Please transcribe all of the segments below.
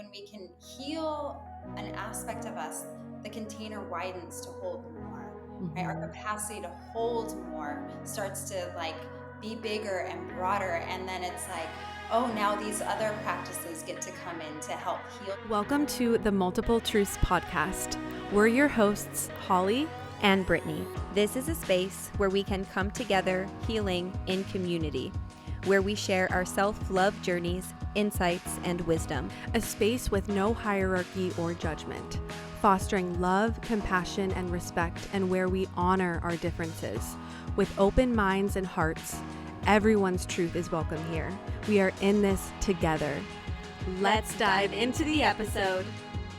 when we can heal an aspect of us, the container widens to hold more. Right? Our capacity to hold more starts to be bigger and broader, and then it's like, oh, now these other practices get to come in to help heal. Welcome to the Multiple Truths podcast. We're your hosts, Holly and Brittany. This is a space where we can come together healing in community, where we share our self-love journeys, insights, and wisdom. A space with no hierarchy or judgment, fostering love, compassion, and respect, and where we honor our differences. With open minds and hearts, everyone's truth is welcome here. We are in this together. Let's dive into the episode.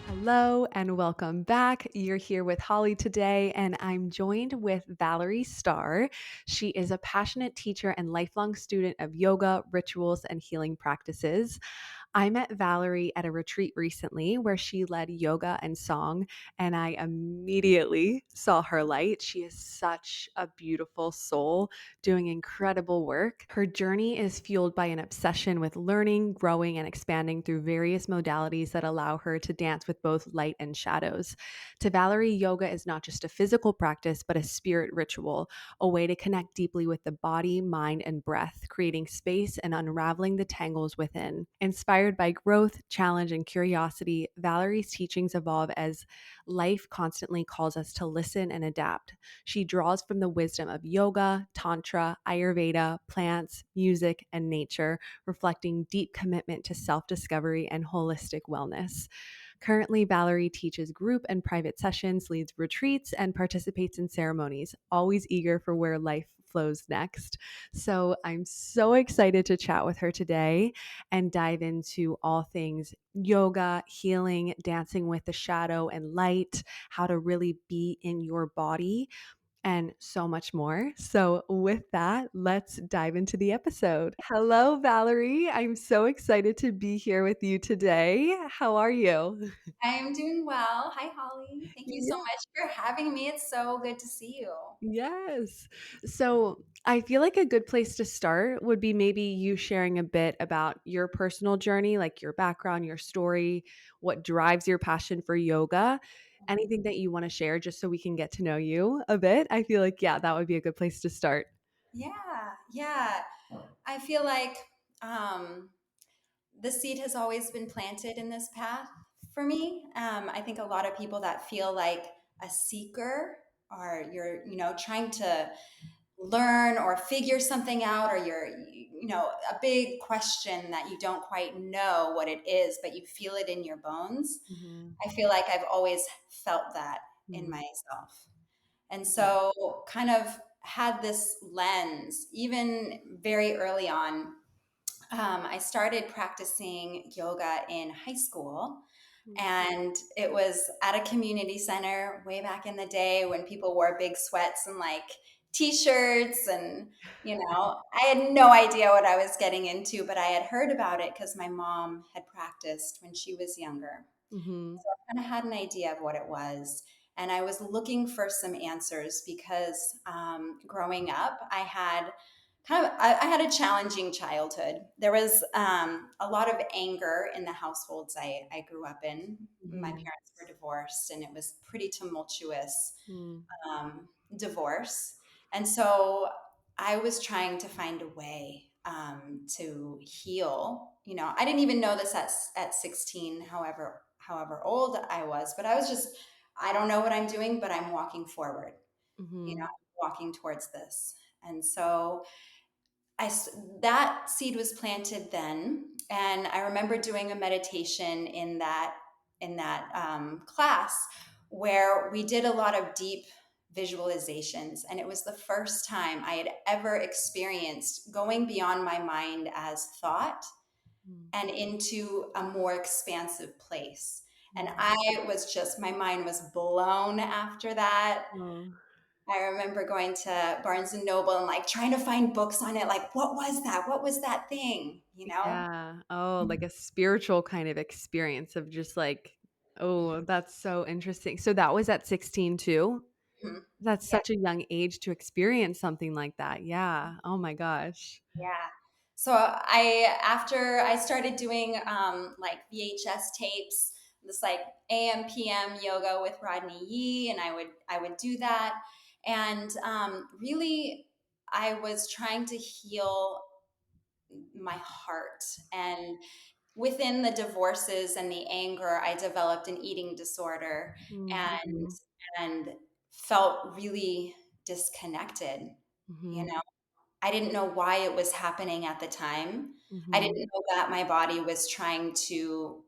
Hello and welcome back. You're here with Holly today, and I'm joined with Valerie Starr. She is a passionate teacher and lifelong student of yoga, rituals, and healing practices. I met Valerie at a retreat recently where she led yoga and song, and I immediately saw her light. She is such a beautiful soul doing incredible work. Her journey is fueled by an obsession with learning, growing, and expanding through various modalities that allow her to dance with both light and shadows. To Valerie, yoga is not just a physical practice, but a spirit ritual, a way to connect deeply with the body, mind, and breath, creating space and unraveling the tangles within. Inspired by growth, challenge, and curiosity, Valerie's teachings evolve as life constantly calls us to listen and adapt. She draws from the wisdom of yoga, tantra, Ayurveda, plants, music, and nature, reflecting deep commitment to self-discovery and holistic wellness. Currently, Valerie teaches group and private sessions, leads retreats, and participates in ceremonies, always eager for where life flows next. So I'm so excited to chat with her today and dive into all things yoga, healing, dancing with the shadow and light, how to really be in your body, and so much more. So with that, let's dive into the episode. Hello, Valerie. I'm so excited to be here with you today. How are you? I am doing well. Hi, Holly. Thank you so Yeah. much for having me. It's so good to see you. Yes. So I feel like a good place to start would be maybe you sharing a bit about your personal journey, like your background, your story, what drives your passion for yoga, anything that you want to share just so we can get to know you a bit. I feel like, yeah, that would be a good place to start. Yeah. I feel like um, the seed has always been planted in this path for me. I think a lot of people that feel like a seeker, or you're, trying to learn or figure something out, or you're, a big question that you don't quite know what it is, but you feel it in your bones. Mm-hmm. I feel like I've always felt that in Mm-hmm. myself. And so kind of had this lens even very early on. I started practicing yoga in high school, and it was at a community center way back in the day when people wore big sweats and t-shirts, and I had no idea what I was getting into, but I had heard about it because my mom had practiced when she was younger. Mm-hmm. So I kind of had an idea of what it was. And I was looking for some answers because growing up, I had a challenging childhood. There was a lot of anger in the households I grew up in. My Mm-hmm. parents were divorced, and it was pretty tumultuous Mm-hmm. divorce. And so I was trying to find a way to heal. I didn't even know this at 16, however old I was, but I was just, I don't know what I'm doing, but I'm walking forward. Mm-hmm. I'm walking towards this. And so that seed was planted then, and I remember doing a meditation in that class where we did a lot of deep visualizations, and it was the first time I had ever experienced going beyond my mind as thought and into a more expansive place. And my mind was blown after that. Oh. I remember going to Barnes and Noble and trying to find books on it. Like, what was that? What was that thing? Yeah. Oh, like a spiritual kind of experience of just like, oh, that's so interesting. So that was at 16 too? Mhm. That's Yeah. such a young age to experience something like that. Yeah. Oh my gosh. Yeah. So after I started doing like VHS tapes, this like AM PM yoga with Rodney Yee, and I would do that, and really I was trying to heal my heart. And within the divorces and the anger, I developed an eating disorder, and Mm-hmm. and felt really disconnected. You Mm-hmm. know, I didn't know why it was happening at the time. I Mm-hmm. didn't know that my body was trying to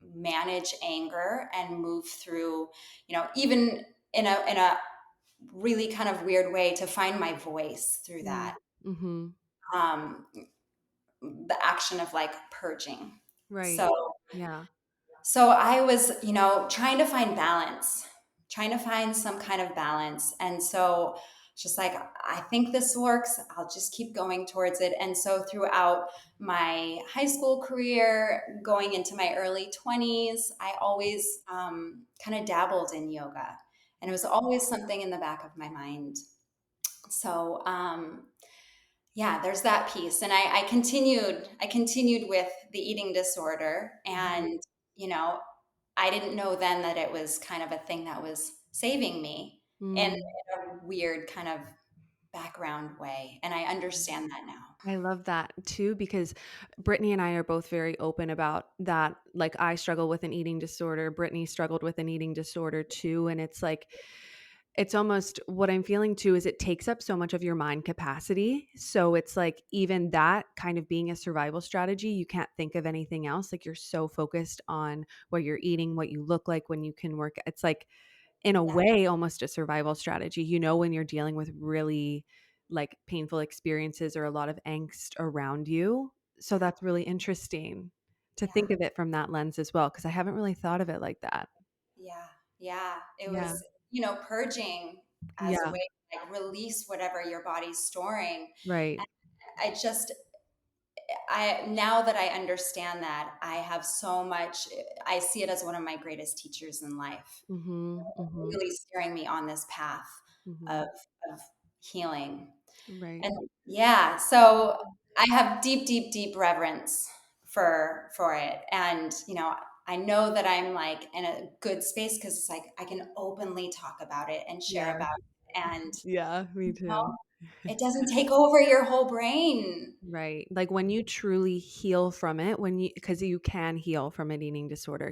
manage anger and move through, even in a really kind of weird way, to find my voice through that. Mm-hmm. Um, the action of like purging. Right. So Yeah. So I was, trying to find balance, trying to find some kind of balance. And so just like, I think this works. I'll just keep going towards it. And so throughout my high school career, going into my early 20s, I always kind of dabbled in yoga. And it was always something in the back of my mind. So, yeah, there's that piece. And I continued with the eating disorder. Mm-hmm. And, you know, I didn't know then that it was kind of a thing that was saving me in a weird kind of background way. And I understand that now. I love that too, because Brittany and I are both very open about that. Like, I struggle with an eating disorder. Brittany struggled with an eating disorder too. And it's like, it's almost what I'm feeling too is it takes up so much of your mind capacity. So it's like, even that kind of being a survival strategy, you can't think of anything else. Like, you're so focused on what you're eating, what you look like when you can work. It's like, in a Yeah. way, almost a survival strategy, when you're dealing with really like painful experiences or a lot of angst around you. So Yeah. that's really interesting to Yeah. think of it from that lens as well, because I haven't really thought of it like that. Yeah. Yeah. It Yeah. was, purging as a Yeah. way to like release whatever your body's storing. Right. And I just, now that I understand that, I have so much, I see it as one of my greatest teachers in life, Mhm. Mhm. really steering me on this path Mhm. of, of healing. Right. And yeah, so I have deep, deep, deep reverence for it. And, I know that I'm like in a good space because it's like I can openly talk about it and share Yeah. about it. And, Yeah, me you know, too. it doesn't take over your whole brain. Right. Like, when you truly heal from it, because you can heal from an eating disorder,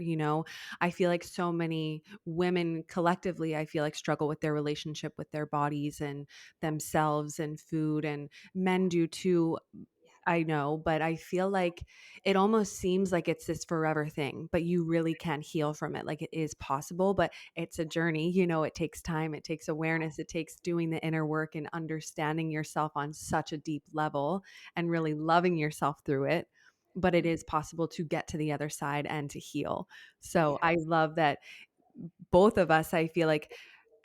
I feel like so many women collectively, I feel like, struggle with their relationship with their bodies and themselves and food, and men do too. I know, but I feel like it almost seems like it's this forever thing, but you really can heal from it. Like, it is possible, but it's a journey. It takes time, it takes awareness, it takes doing the inner work and understanding yourself on such a deep level and really loving yourself through it. But it is possible to get to the other side and to heal. So Yeah, I love that both of us, I feel like,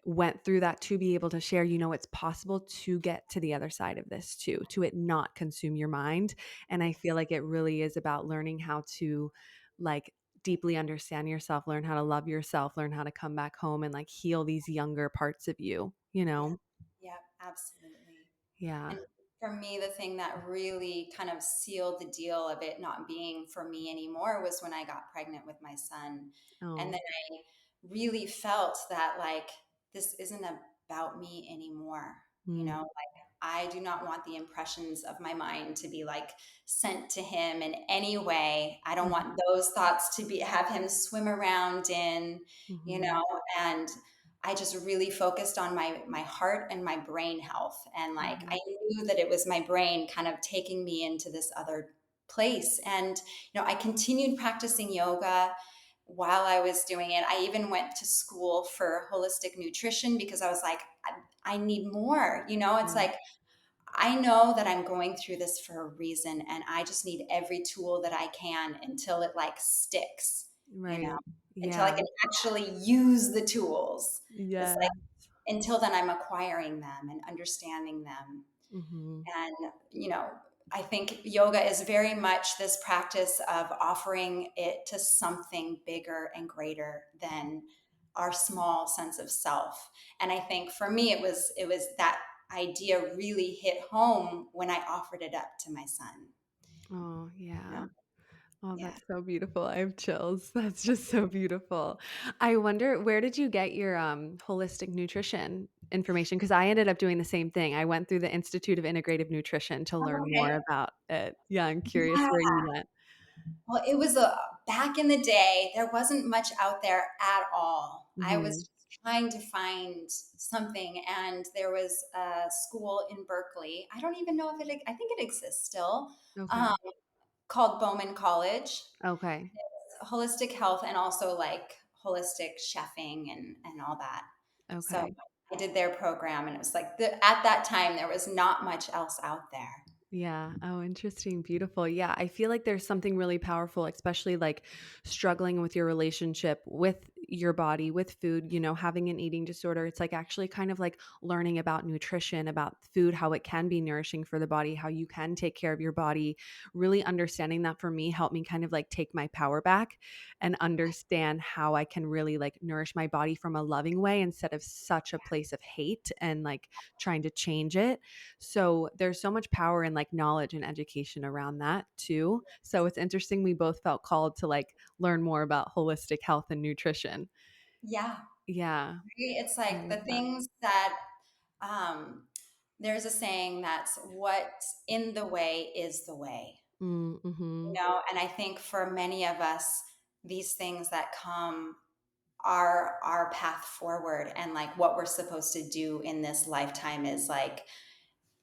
went through that to be able to share, it's possible to get to the other side of this too, to it not consume your mind. And I feel like it really is about learning how to like deeply understand yourself, learn how to love yourself, learn how to come back home and like heal these younger parts of you, you yeah, know? yeah, absolutely. Yeah. And for me, the thing that really kind of sealed the deal of it not being for me anymore was when I got pregnant with my son. And Oh. then I really felt that, like, this isn't about me anymore. Mm, Like, I do not want the impressions of my mind to be like sent to him in any way. I don't mhm, want those thoughts to have him swim around in, you mhm, know, and I just really focused on my heart and my brain health. And like I mhm, knew that it was my brain kind of taking me into this other place. And I continued practicing yoga while I was doing it. I even went to school for holistic nutrition because I was like, I need more. It's mm, like I know that I'm going through this for a reason, and I just need every tool that I can until it like sticks, you know, right. until I Yeah. can actually use the tools. It's Yeah. like until then I'm acquiring them and understanding them. Mhm, And, I think yoga is very much this practice of offering it to something bigger and greater than our small sense of self. And I think for me, it was that idea really hit home when I offered it up to my son. Oh, Yeah. yeah. Oh, Yeah. that's so beautiful. I have chills. That's just so beautiful. I wonder, where did you get your holistic nutrition information? Because I ended up doing the same thing. I went through the Institute of Integrative Nutrition to Oh, learn more okay. about it. Yeah, I'm curious Yeah. where you went. Well, it was a back in the day, there wasn't much out there at all. I was Hmm. just trying to find something, and there was a school in Berkeley. I don't even know if I think it exists still, Okay. um, called Bowman College, Okay. holistic health, and also like holistic chefing and all that. So Okay. I did their program, and it was like at that time there was not much else out there. Yeah. Oh, interesting. Beautiful. Yeah. I feel like there's something really powerful, especially like struggling with your relationship with your body, with food, having an eating disorder. It's like actually kind of like learning about nutrition, about food, how it can be nourishing for the body, how you can take care of your body. Really understanding that for me helped me kind of like take my power back and understand how I can really like nourish my body from a loving way instead of such a place of hate and like trying to change it. So there's so much power in like knowledge and education around that too. So it's interesting we both felt called to like learn more about holistic health and nutrition. Yeah. Yeah. It's I like love the that. things that um, there's a saying that's what's in the way is the way, Mm-hmm. And I think for many of us, these things that come are our path forward, and like what we're supposed to do in this lifetime is like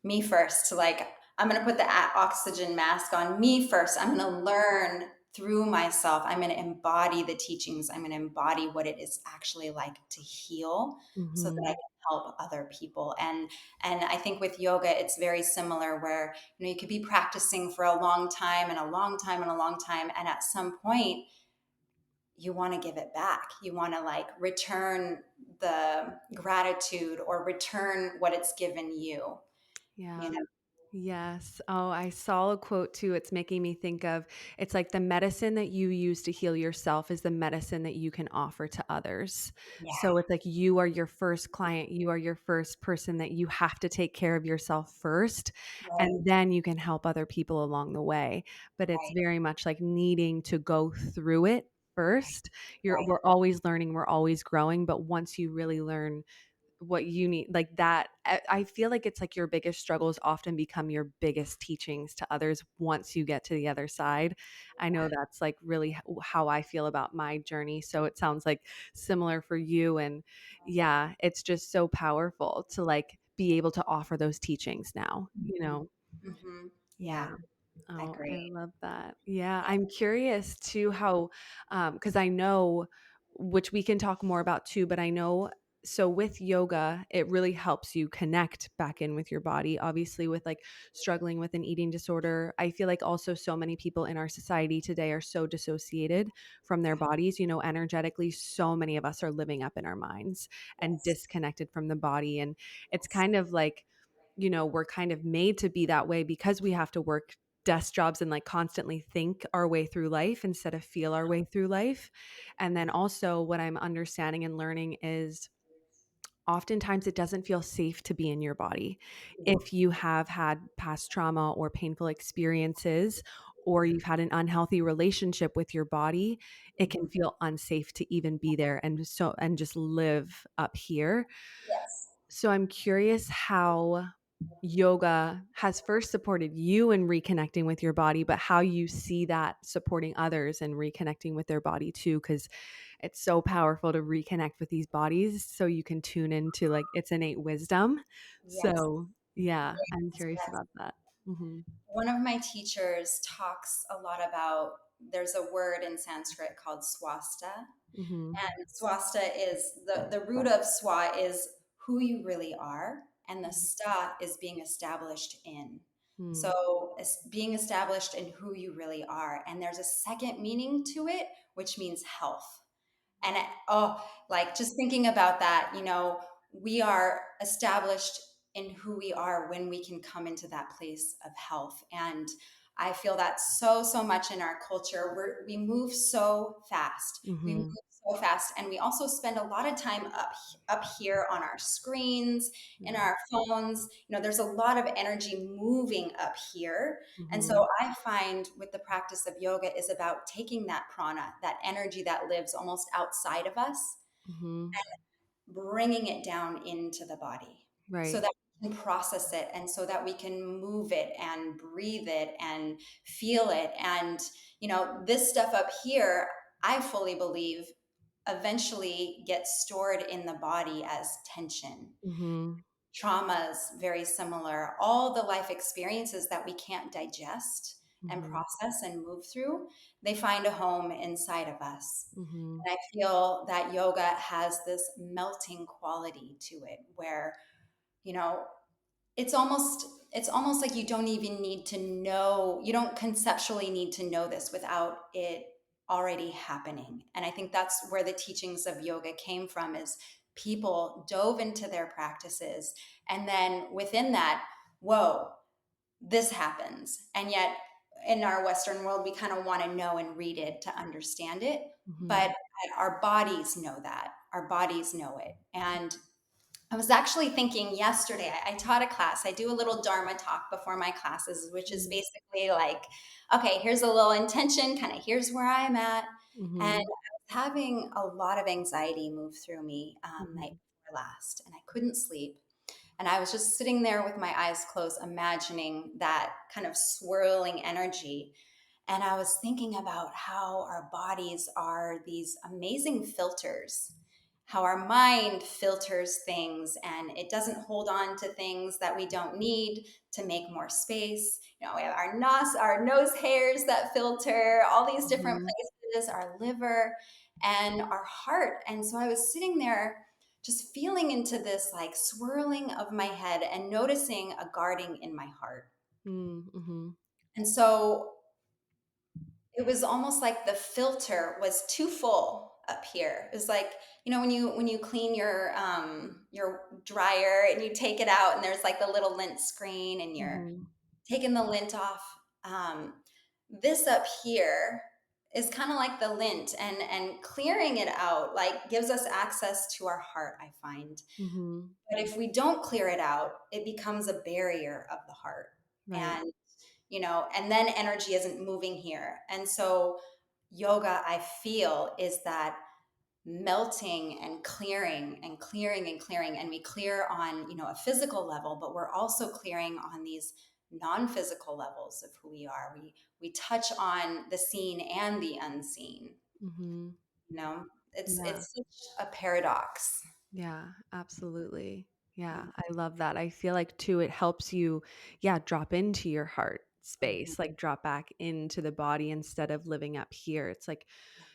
me first. Like, I'm going to put the oxygen mask on me first. I'm going to learn through myself. I'm going to embody the teachings. I'm going to embody what it is actually like to heal so that I Mm-hmm. can help other people. And I think with yoga, it's very similar where, you could be practicing for a long time and a long time and a long time. And at some point, you want to give it back. You want to like return the gratitude or return what it's given you, you Yeah. know? Yes. Oh, I saw a quote too. It's making me think of it's like the medicine that you use to heal yourself is the medicine that you can offer to others. Yeah. So it's like you are your first client, you are your first person that you have to take care of yourself first, Right. and then you can help other people along the way. But it's Right. very much like needing to go through it first. Right. We're always learning, we're always growing, but once you really learn what you need like that I feel like it's like your biggest struggles often become your biggest teachings to others once you get to the other side. I know that's like really how I feel about my journey, so it sounds like similar for you. And yeah, it's just so powerful to like be able to offer those teachings now, Mhm. Mhm. yeah. Yeah, Oh, I agree. love that. Yeah, I'm curious too how, because I know, which we can talk more about too, but I know, so with yoga, it really helps you connect back in with your body. Obviously, with like struggling with an eating disorder, I feel like also so many people in our society today are so dissociated from their bodies. Energetically, so many of us are living up in our minds and Yes. disconnected from the body. And it's Yes. kind of like, we're kind of made to be that way because we have to work desk jobs and like constantly think our way through life instead of feel our way through life. And then also what I'm understanding and learning is oftentimes it doesn't feel safe to be in your body. If you have had past trauma or painful experiences, or you've had an unhealthy relationship with your body, it can Mhm. feel unsafe to even be there and just live up here. Yes. So I'm curious how yoga has first supported you in reconnecting with your body, but how you see that supporting others and reconnecting with their body too, because it's so powerful to reconnect with these bodies so you can tune into like its innate wisdom. Yes. So yeah, I'm Yes. curious Yes. about that. Hmm. One of my teachers talks a lot about, there's a word in Sanskrit called swasta. Hmm. And swasta is the root of swa is who you really are, and the sta is being established in. Hmm. So being established in who you really are. And there's a second meaning to it, which means health. And like just thinking about that, we are established in who we are when we can come into that place of health. And I feel that so much in our culture. We move so fast. We move Mm-hmm. so fast, and we also spend a lot of time up here on our screens, in Yeah. our phones. There's a lot of energy moving up here, and Mm-hmm. so I find with the practice of yoga is about taking that prana, that energy that lives almost outside of us, Mm-hmm. bringing it down into the body so Right. that we can process it and so that we can move it and breathe it and feel it. And, this stuff up here, I fully believe eventually gets stored in the body as tension. Mm-hmm. Traumas, very similar. All the life experiences that we can't digest and Mm-hmm. process and move through, they find a home inside of us. Mm-hmm. And I feel that yoga has this melting quality to it where, you know, it's almost like you don't even need to know, you don't conceptually need to know this without it already happening. And I think that's where the teachings of yoga came from, is people dove into their practices, and then within that, whoa, this happens. And yet in our Western world, we kind of want to know and read it to understand it. Mm-hmm. But our bodies know that. Our bodies know it. And I was actually thinking yesterday, I taught a class. I do a little Dharma talk before my classes, which is basically like, okay, here's a little intention, kind of here's where I'm at. And I Mm-hmm. was having a lot of anxiety move through me night Mm-hmm. before last, and I couldn't sleep. And I was just sitting there with my eyes closed, imagining that kind of swirling energy. And I was thinking about how our bodies are these amazing filters, how our mind filters things and it doesn't hold on to things that we don't need to make more space. We have our nose hairs that filter all these different Mm-hmm. places, our liver and our heart. And so I was sitting there just feeling into this like swirling of my head and noticing a guarding in my heart. Mm-hmm. And so it was almost like the filter was too full up here. It was like, when you clean your dryer and you take it out and there's like the little lint screen and you're Mm-hmm. taking the lint off. This up here is kind of like the lint, and clearing it out like gives us access to our heart, I find. Mm-hmm. But if we don't clear it out, it becomes a barrier of the heart. Right. And then energy isn't moving here. And so yoga, I feel, is that melting and clearing and clearing and clearing. And we clear on, a physical level, but we're also clearing on these non-physical levels of who we are. We touch on the seen and the unseen. Mm-hmm. You know, it's Yeah. it's such a paradox. Yeah, absolutely. Yeah, I love that. I feel like too, it helps you, yeah, drop into your heart Mhm. space, like drop back into the body instead of living up here. It's like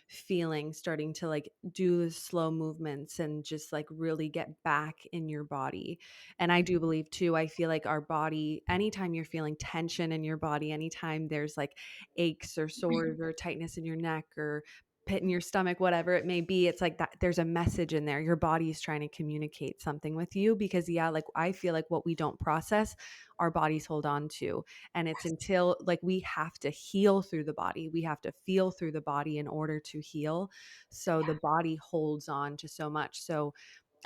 feeling, starting to like do the slow movements and just like really get back in your body. And I do believe too, I feel like our body, anytime you're feeling tension in your body, anytime there's like aches or sores or tightness in your neck or pit in your stomach, whatever it may be, it's like that there's a message in there. Your body's trying to communicate something with you because, yeah, like I feel like what we don't process, our bodies hold on to. And it's until like we have to heal through the body, we have to feel through the body in order to heal. So Yeah. the body holds on to so much. So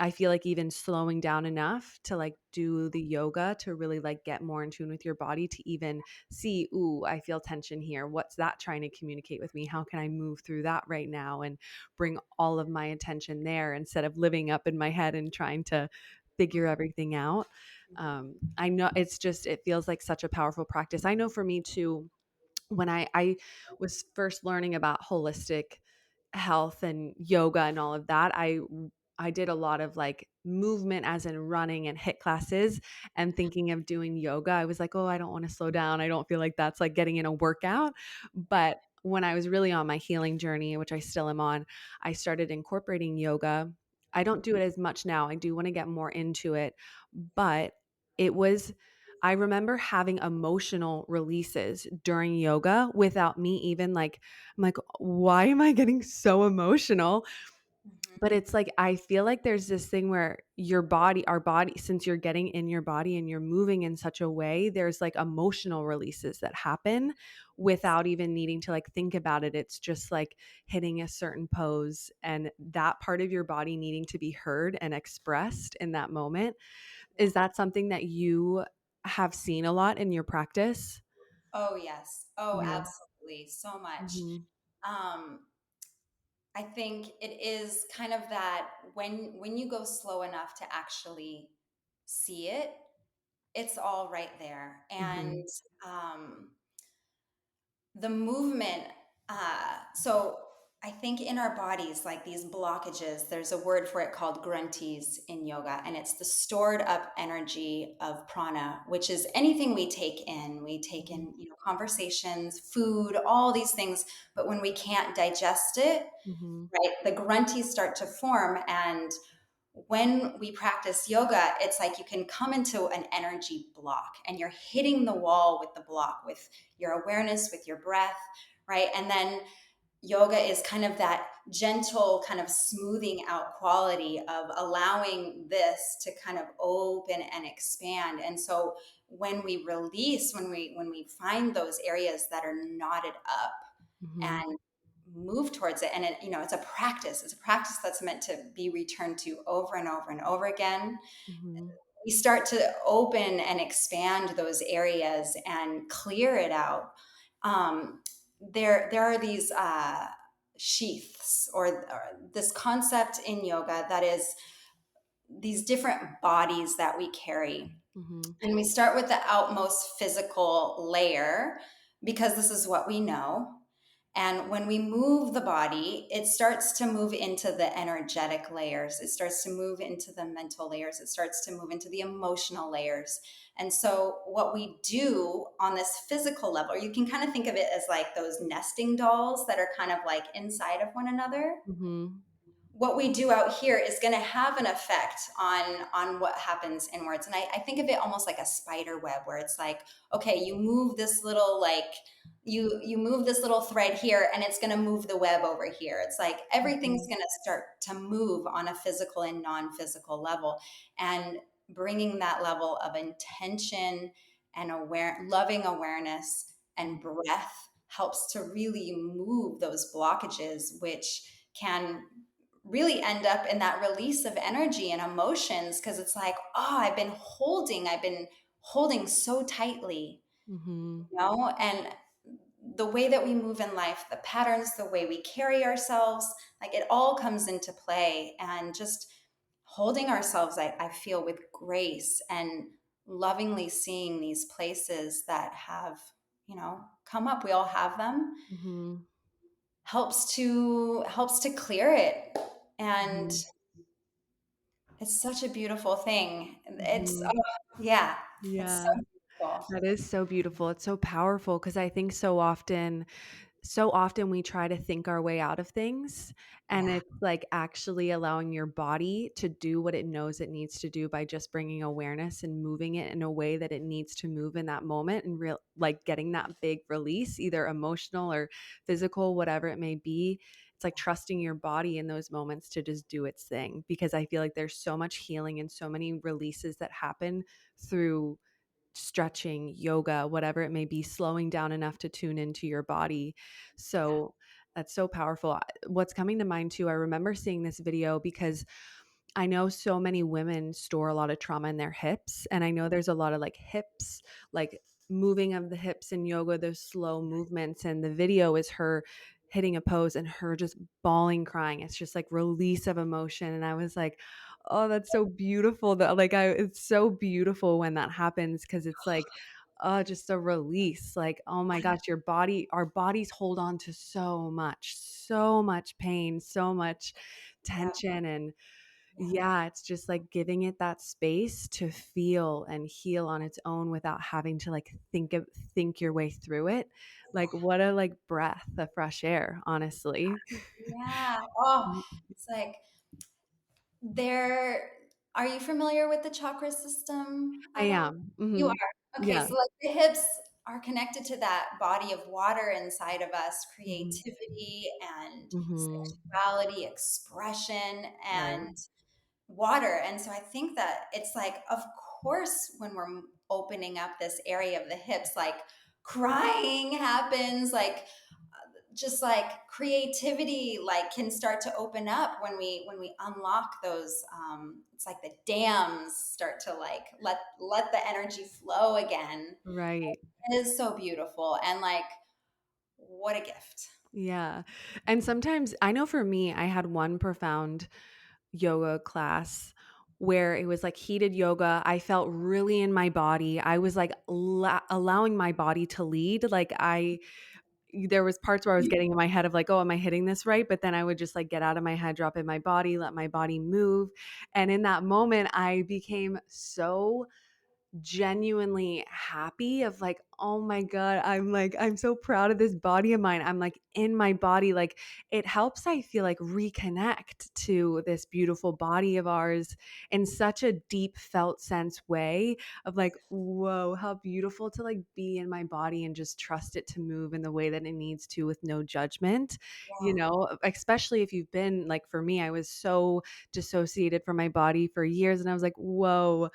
I feel like even slowing down enough to like do the yoga to really like get more in tune with your body to even see, ooh, I feel tension here. What's that trying to communicate with me? How can I move through that right now and bring all of my attention there instead of living up in my head and trying to figure everything out? I know it feels like such a powerful practice. I know for me too, when I was first learning about holistic health and yoga and all of that, I did a lot of like movement as in running and hit classes and thinking of doing yoga. I was like, "Oh, I don't want to slow down. I don't feel like that's like getting in a workout." But when I was really on my healing journey, which I still am on, I started incorporating yoga. I don't do it as much now. I do want to get more into it, but it was I remember having emotional releases during yoga without me even like I'm like, why am I getting so emotional? But it's like, I feel like there's this thing where your body, our body, since you're getting in your body and you're moving in such a way, there's like emotional releases that happen without even needing to like think about it. It's just like hitting a certain pose and that part of your body needing to be heard and expressed in that moment. Yeah. Is that something that you have seen a lot in your practice? Oh, yes. Oh, Yeah. absolutely. So much. Mhm. Um, I think it is kind of that when you go slow enough to actually see it, it's all right there. And Mhm. um, the movement, so I think in our bodies, like these blockages, there's a word for it called grunties in yoga, and it's the stored up energy of prana, which is anything we take in. We take Mhm. in, conversations, food, all these things, but when we can't digest it, Mhm. right, the grunties start to form. And when we practice yoga, it's like you can come into an energy block and you're hitting the wall with the block, with your awareness, with your breath, right? And then yoga is kind of that gentle kind of smoothing out quality of allowing this to kind of open and expand. And so when we release, when we find those areas that are knotted up Mhm. and move towards it, and it's a practice that's meant to be returned to over and over and over again, Mhm. we start to open and expand those areas and clear it out. There are these sheaths, or this concept in yoga that is these different bodies that we carry. Mhm. And we start with the outmost physical layer because this is what we know. And when we move the body, it starts to move into the energetic layers. It starts to move into the mental layers. It starts to move into the emotional layers. And so, what we do on this physical level, you can kind of think of it as like those nesting dolls that are kind of like inside of one another. Mhm. What we do out here is going to have an effect on what happens inwards. And I think of it almost like a spider web, where it's like, okay, you move this little, like, you move this little thread here and it's going to move the web over here. It's like everything's Mhm. going to start to move on a physical and non-physical level, and bringing that level of intention and loving awareness and breath helps to really move those blockages, which can really end up in that release of energy and emotions, because it's like, oh, I've been holding so tightly, Mhm. and the way that we move in life, the patterns, the way we carry ourselves, like it all comes into play. And just holding ourselves, I feel, with grace and lovingly seeing these places that have, come up. We all have them. Mhm. Helps to clear it. And Mhm. it's such a beautiful thing. It's Mhm. yeah, it's Yeah, so beautiful. that is so beautiful. It's so powerful because I think so often we try to think our way out of things, and Yeah, it's like actually allowing your body to do what it knows it needs to do by just bringing awareness and moving it in a way that it needs to move in that moment, and real like getting that big release, either emotional or physical, whatever it may be. It's like trusting your body in those moments to just do its thing, because I feel like there's so much healing and so many releases that happen through stretching, yoga, whatever it may be, slowing down enough to tune into your body. yeah, So that's so powerful. What's coming to mind too, I remember seeing this video because I know so many women store a lot of trauma in their hips. And I know there's a lot of like hips, like moving of the hips in yoga, those slow movements. And the video is her hitting a pose and her just bawling, crying. It's just like release of emotion. And I was like, oh, that's so beautiful. That it's so beautiful when that happens, because it's like, oh, just a release. Like, oh my gosh, our bodies hold on to so much pain, so much yeah, tension. And yeah, yeah, it's just like giving it that space to feel and heal on its own without having to like think your way through it. Like what a like breath of fresh air, honestly. yeah. Oh, Mm, it's like there. Are you familiar with the chakra system I at all? am. You Mhm. are. Okay, Yeah. so like the hips are connected to that body of water inside of us, Mhm. creativity and Mhm. sexuality, expression, Right. and water. And so I think that it's like, of course, when we're opening up this area of the hips, like crying happens, like just like creativity like can start to open up when we unlock those it's like the dams start to like let the energy flow again. Right. It is so beautiful, and like, what a gift. Yeah. And sometimes I know for me, I had one profound yoga class where it was like heated yoga. I felt really in my body. I was like allowing my body to lead. There was parts where I was getting in my head of like, oh, am I hitting this right? But then I would just like get out of my head, drop in my body, let my body move. And in that moment, I became so genuinely happy of like, oh my god, I'm so proud of this body of mine. I'm like in my body. Like it helps, I feel like, reconnect to this beautiful body of ours in such a deep felt sense way of like, whoa, how beautiful to like be in my body and just trust it to move in the way that it needs to with no judgment. Yeah. Especially if you've been like, for me, I was so dissociated from my body for years, and I was like, whoa,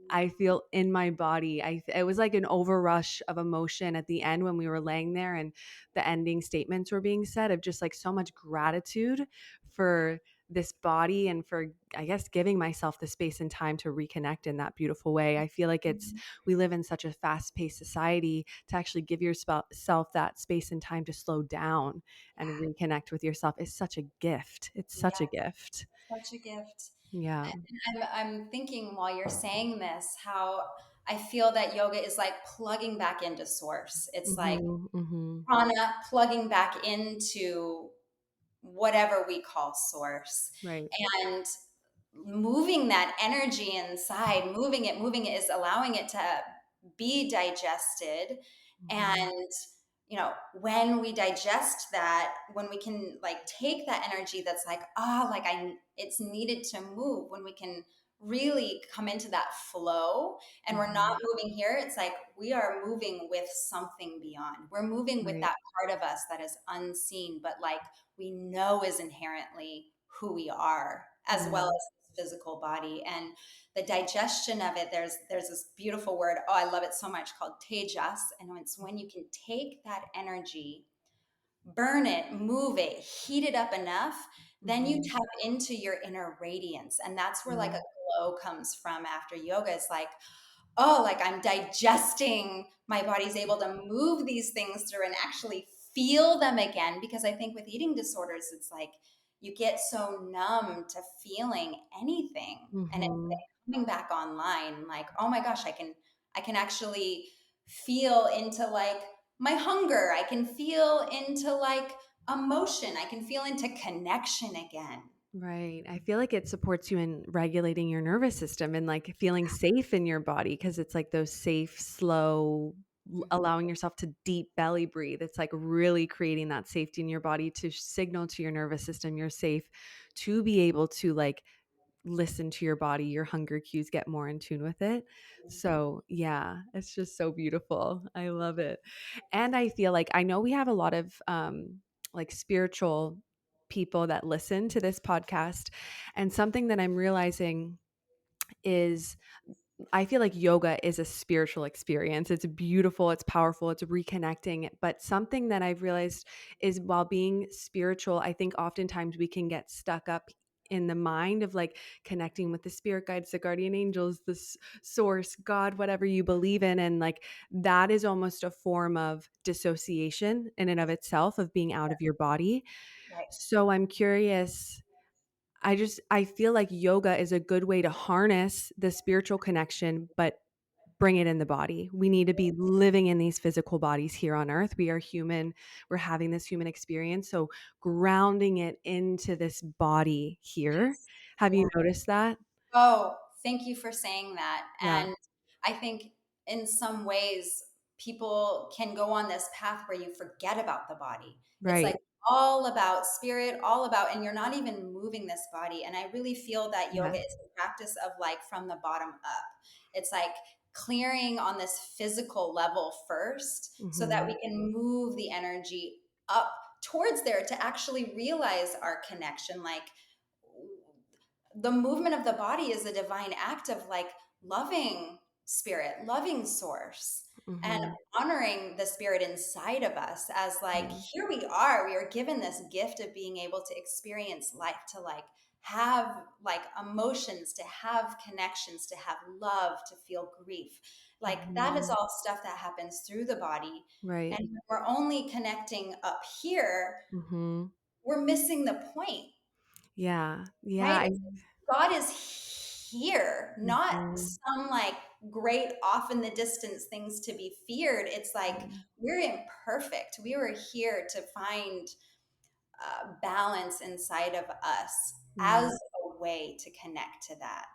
I feel in my body. It was like an overrush of emotion at the end when we were laying there and the ending statements were being said, of just like so much gratitude for this body and for, I guess, giving myself the space and time to reconnect in that beautiful way. I feel like we live in such a fast-paced society. To actually give yourself that space and time to slow down and reconnect with yourself is such a gift. It's such Yeah, a gift. such a gift. Yeah. I'm thinking while you're saying this how I feel that yoga is like plugging back into source. It's like Mhm. Mhm. prana plugging back into whatever we call source, Right. and moving that energy inside, moving it is allowing it to be digested. Mhm. And when we digest that, when we can like take that energy that's like, like it's needed to move, when we can really come into that flow, and we're not Mhm. moving here, it's like we are moving with something beyond. We're moving with Right. that part of us that is unseen, but like we know is inherently who we are, as well Yeah. as this physical body. And the digestion of it, there's this beautiful word, oh, I love it so much, called tejas. And it's when you can take that energy, burn it, move it, heat it up enough, then you Mhm. tap into your inner radiance. And that's where like a Mhm. glow comes from after yoga. It's like, oh, like I'm digesting, my body's able to move these things through and actually feel them again. Because I think with eating disorders, it's like you get so numb to feeling anything. And it's Mhm. like coming back online, like, oh my gosh, I can actually feel into like my hunger. I can feel into like emotion. I can feel into connection again. Right. I feel like it supports you in regulating your nervous system and like feeling safe in your body, because it's like those safe, slow, Mhm. allowing yourself to deep belly breathe. It's like really creating that safety in your body to signal to your nervous system you're safe, to be able to like listen to your body, your hunger cues, get more in tune with it. So, yeah, it's just so beautiful. I love it. And I feel like I know we have a lot of like spiritual people that listen to this podcast, and something that I'm realizing is I feel like yoga is a spiritual experience. It's beautiful, it's powerful, it's reconnecting. But something that I've realized is, while being spiritual, I think oftentimes we can get stuck up in the mind of like connecting with the spirit guides, the guardian angels, the source, God, whatever you believe in. And like that is almost a form of dissociation in and of itself, of being out of your body. Right. So I'm curious, I feel like yoga is a good way to harness the spiritual connection, but bring it in the body. We need to be living in these physical bodies here on earth. We are human. We're having this human experience. So grounding it into this body here. Yes. Have Yeah. you noticed that? Oh, thank you for saying that. Yeah. And I think in some ways, people can go on this path where you forget about the body. It's like Right. all about spirit, all about, and you're not even moving this body. And I really feel that yoga Yes. is a practice of like from the bottom up. It's like clearing on this physical level first so that Mm-hmm. we can move the energy up towards there to actually realize our connection. Like the movement of the body is a divine act of like loving spirit, loving source, and Mm-hmm. honoring the spirit inside of us as like, Yeah. here we are given this gift of being able to experience life, to like have like emotions, to have connections, to have love, to feel grief. Like that is Mm-hmm. all stuff that happens through the body. Right. And when we're only connecting up here, Mm-hmm. we're missing the point, Yeah. Yeah. right? God is here, not Mhm. some like great off in the distance things to be feared. It's like Yeah. we're imperfect. We were here to find balance inside of us as Yeah. a way to connect to that.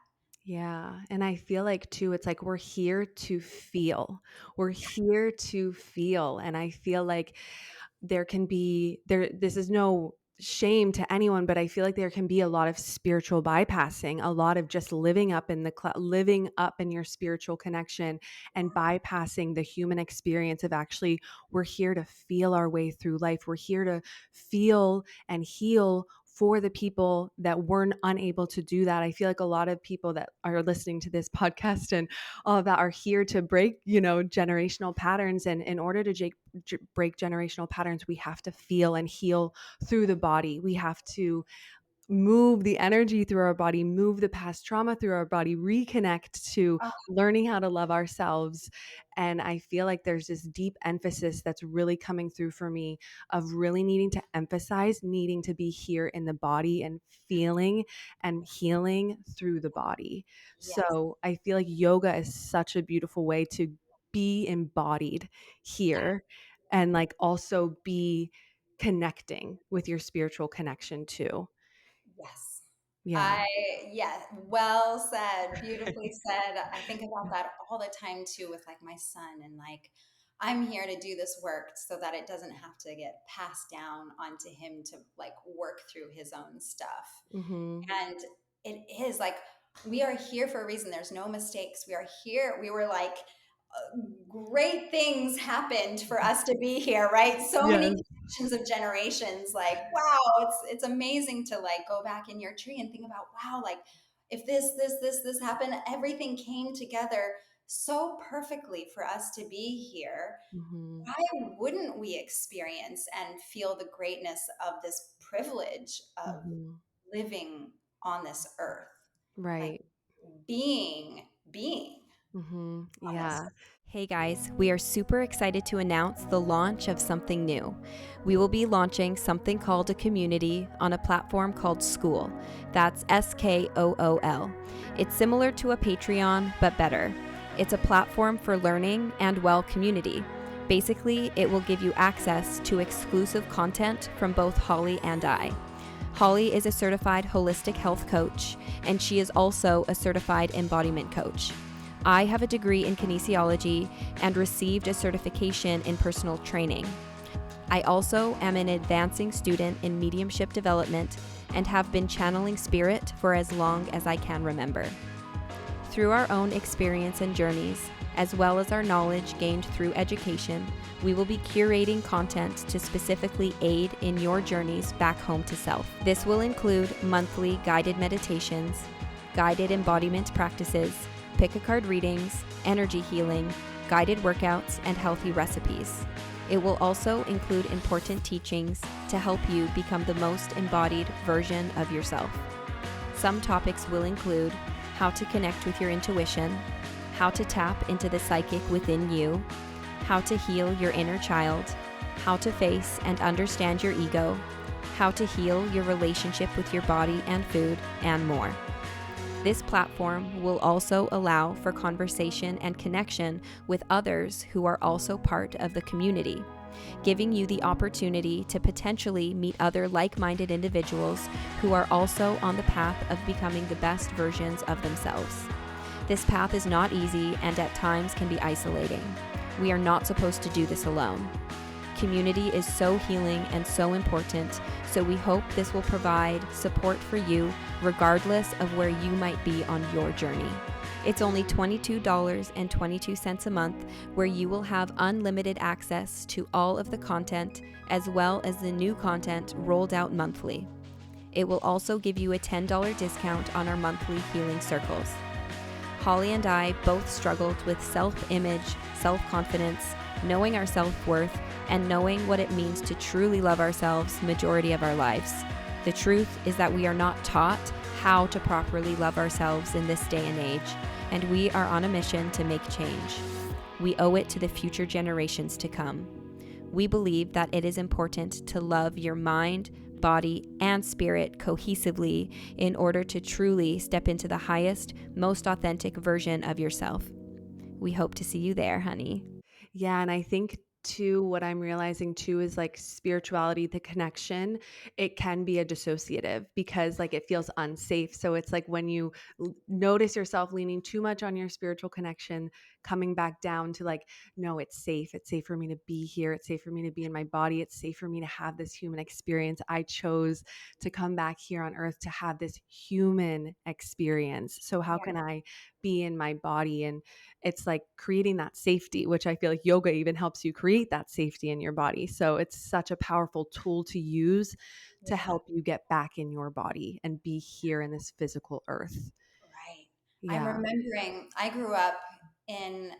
Yeah. And I feel like too, it's like we're here to feel. We're here to feel. And I feel like there can be this is no shame to anyone, but I feel like there can be a lot of spiritual bypassing, a lot of just living up in your spiritual connection and bypassing the human experience of actually we're here to feel our way through life. We're here to feel and heal for the people that weren't unable to do that. I feel like a lot of people that are listening to this podcast and all of that are here to break, generational patterns. And in order to break generational patterns, we have to feel and heal through the body. We have to move the energy through our body, move the past trauma through our body, reconnect to Oh, learning how to love ourselves. And I feel like there's this deep emphasis that's really coming through for me of really needing to emphasize needing to be here in the body and feeling and healing through the body. yes. So I feel like yoga is such a beautiful way to be embodied here and like also be connecting with your spiritual connection too. Yes. Yeah. I, yeah, well said, beautifully said. I think about that all the time too with like my son, and like I'm here to do this work so that it doesn't have to get passed down onto him to like work through his own stuff. Mhm. And it is like we are here for a reason. There's no mistakes. We are here. We were like great things happened for us to be here, right? So many Yes. connections of generations. Like, wow, it's amazing to like go back in your tree and think about, wow, like if this happened, everything came together so perfectly for us to be here. Mhm. Why wouldn't we experience and feel the greatness of this privilege of Mhm. living on this earth? Like Right. being Mhm. on this Yeah. Hey guys, we are super excited to announce the launch of something new. We will be launching something called a community on a platform called School. That's SKOOL. It's similar to a Patreon, but better. It's a platform for learning and, well, community. Basically, it will give you access to exclusive content from both Holly and I. Holly is a certified holistic health coach, and she is also a certified embodiment coach. I have a degree in kinesiology and received a certification in personal training. I also am an advancing student in mediumship development and have been channeling spirit for as long as I can remember. Through our own experience and journeys, as well as our knowledge gained through education, we will be curating content to specifically aid in your journeys back home to self. This will include monthly guided meditations, guided embodiment practices, pick-a-card readings, energy healing, guided workouts, and healthy recipes. It will also include important teachings to help you become the most embodied version of yourself. Some topics will include how to connect with your intuition, how to tap into the psychic within you, how to heal your inner child, how to face and understand your ego, how to heal your relationship with your body and food, and more. This platform will also allow for conversation and connection with others who are also part of the community, giving you the opportunity to potentially meet other like-minded individuals who are also on the path of becoming the best versions of themselves. This path is not easy and at times can be isolating. We are not supposed to do this alone. community is so healing and so important, so we hope this will provide support for you regardless of where you might be on your journey. It's only $22.22 a month, where you will have unlimited access to all of the content as well as the new content rolled out monthly. It will also give you a $10 discount on our monthly healing circles. Holly and I both struggled with self-image, self-confidence, knowing our self-worth, and knowing what it means to truly love ourselves majority of our lives. The truth is that we are not taught how to properly love ourselves in this day and age, and we are on a mission to make change. We owe it to the future generations to come. We believe that it is important to love your mind, body, and spirit cohesively in order to truly step into the highest, most authentic version of yourself. We hope to see you there, honey. Yeah, and I think too, what I'm realizing too is like spirituality, the connection, it can be a dissociative because like it feels unsafe. So it's like when you notice yourself leaning too much on your spiritual connection, coming back down to like, no, it's safe. It's safe for me to be here. It's safe for me to be in my body. It's safe for me to have this human experience. I chose to come back here on earth to have this human experience. So how Yeah. can I be in my body? And it's like creating that safety, which I feel like yoga even helps you create that safety in your body. So it's such a powerful tool to use to Yeah. help you get back in your body and be here in this physical earth. Right. I'm Yeah. remembering I grew up in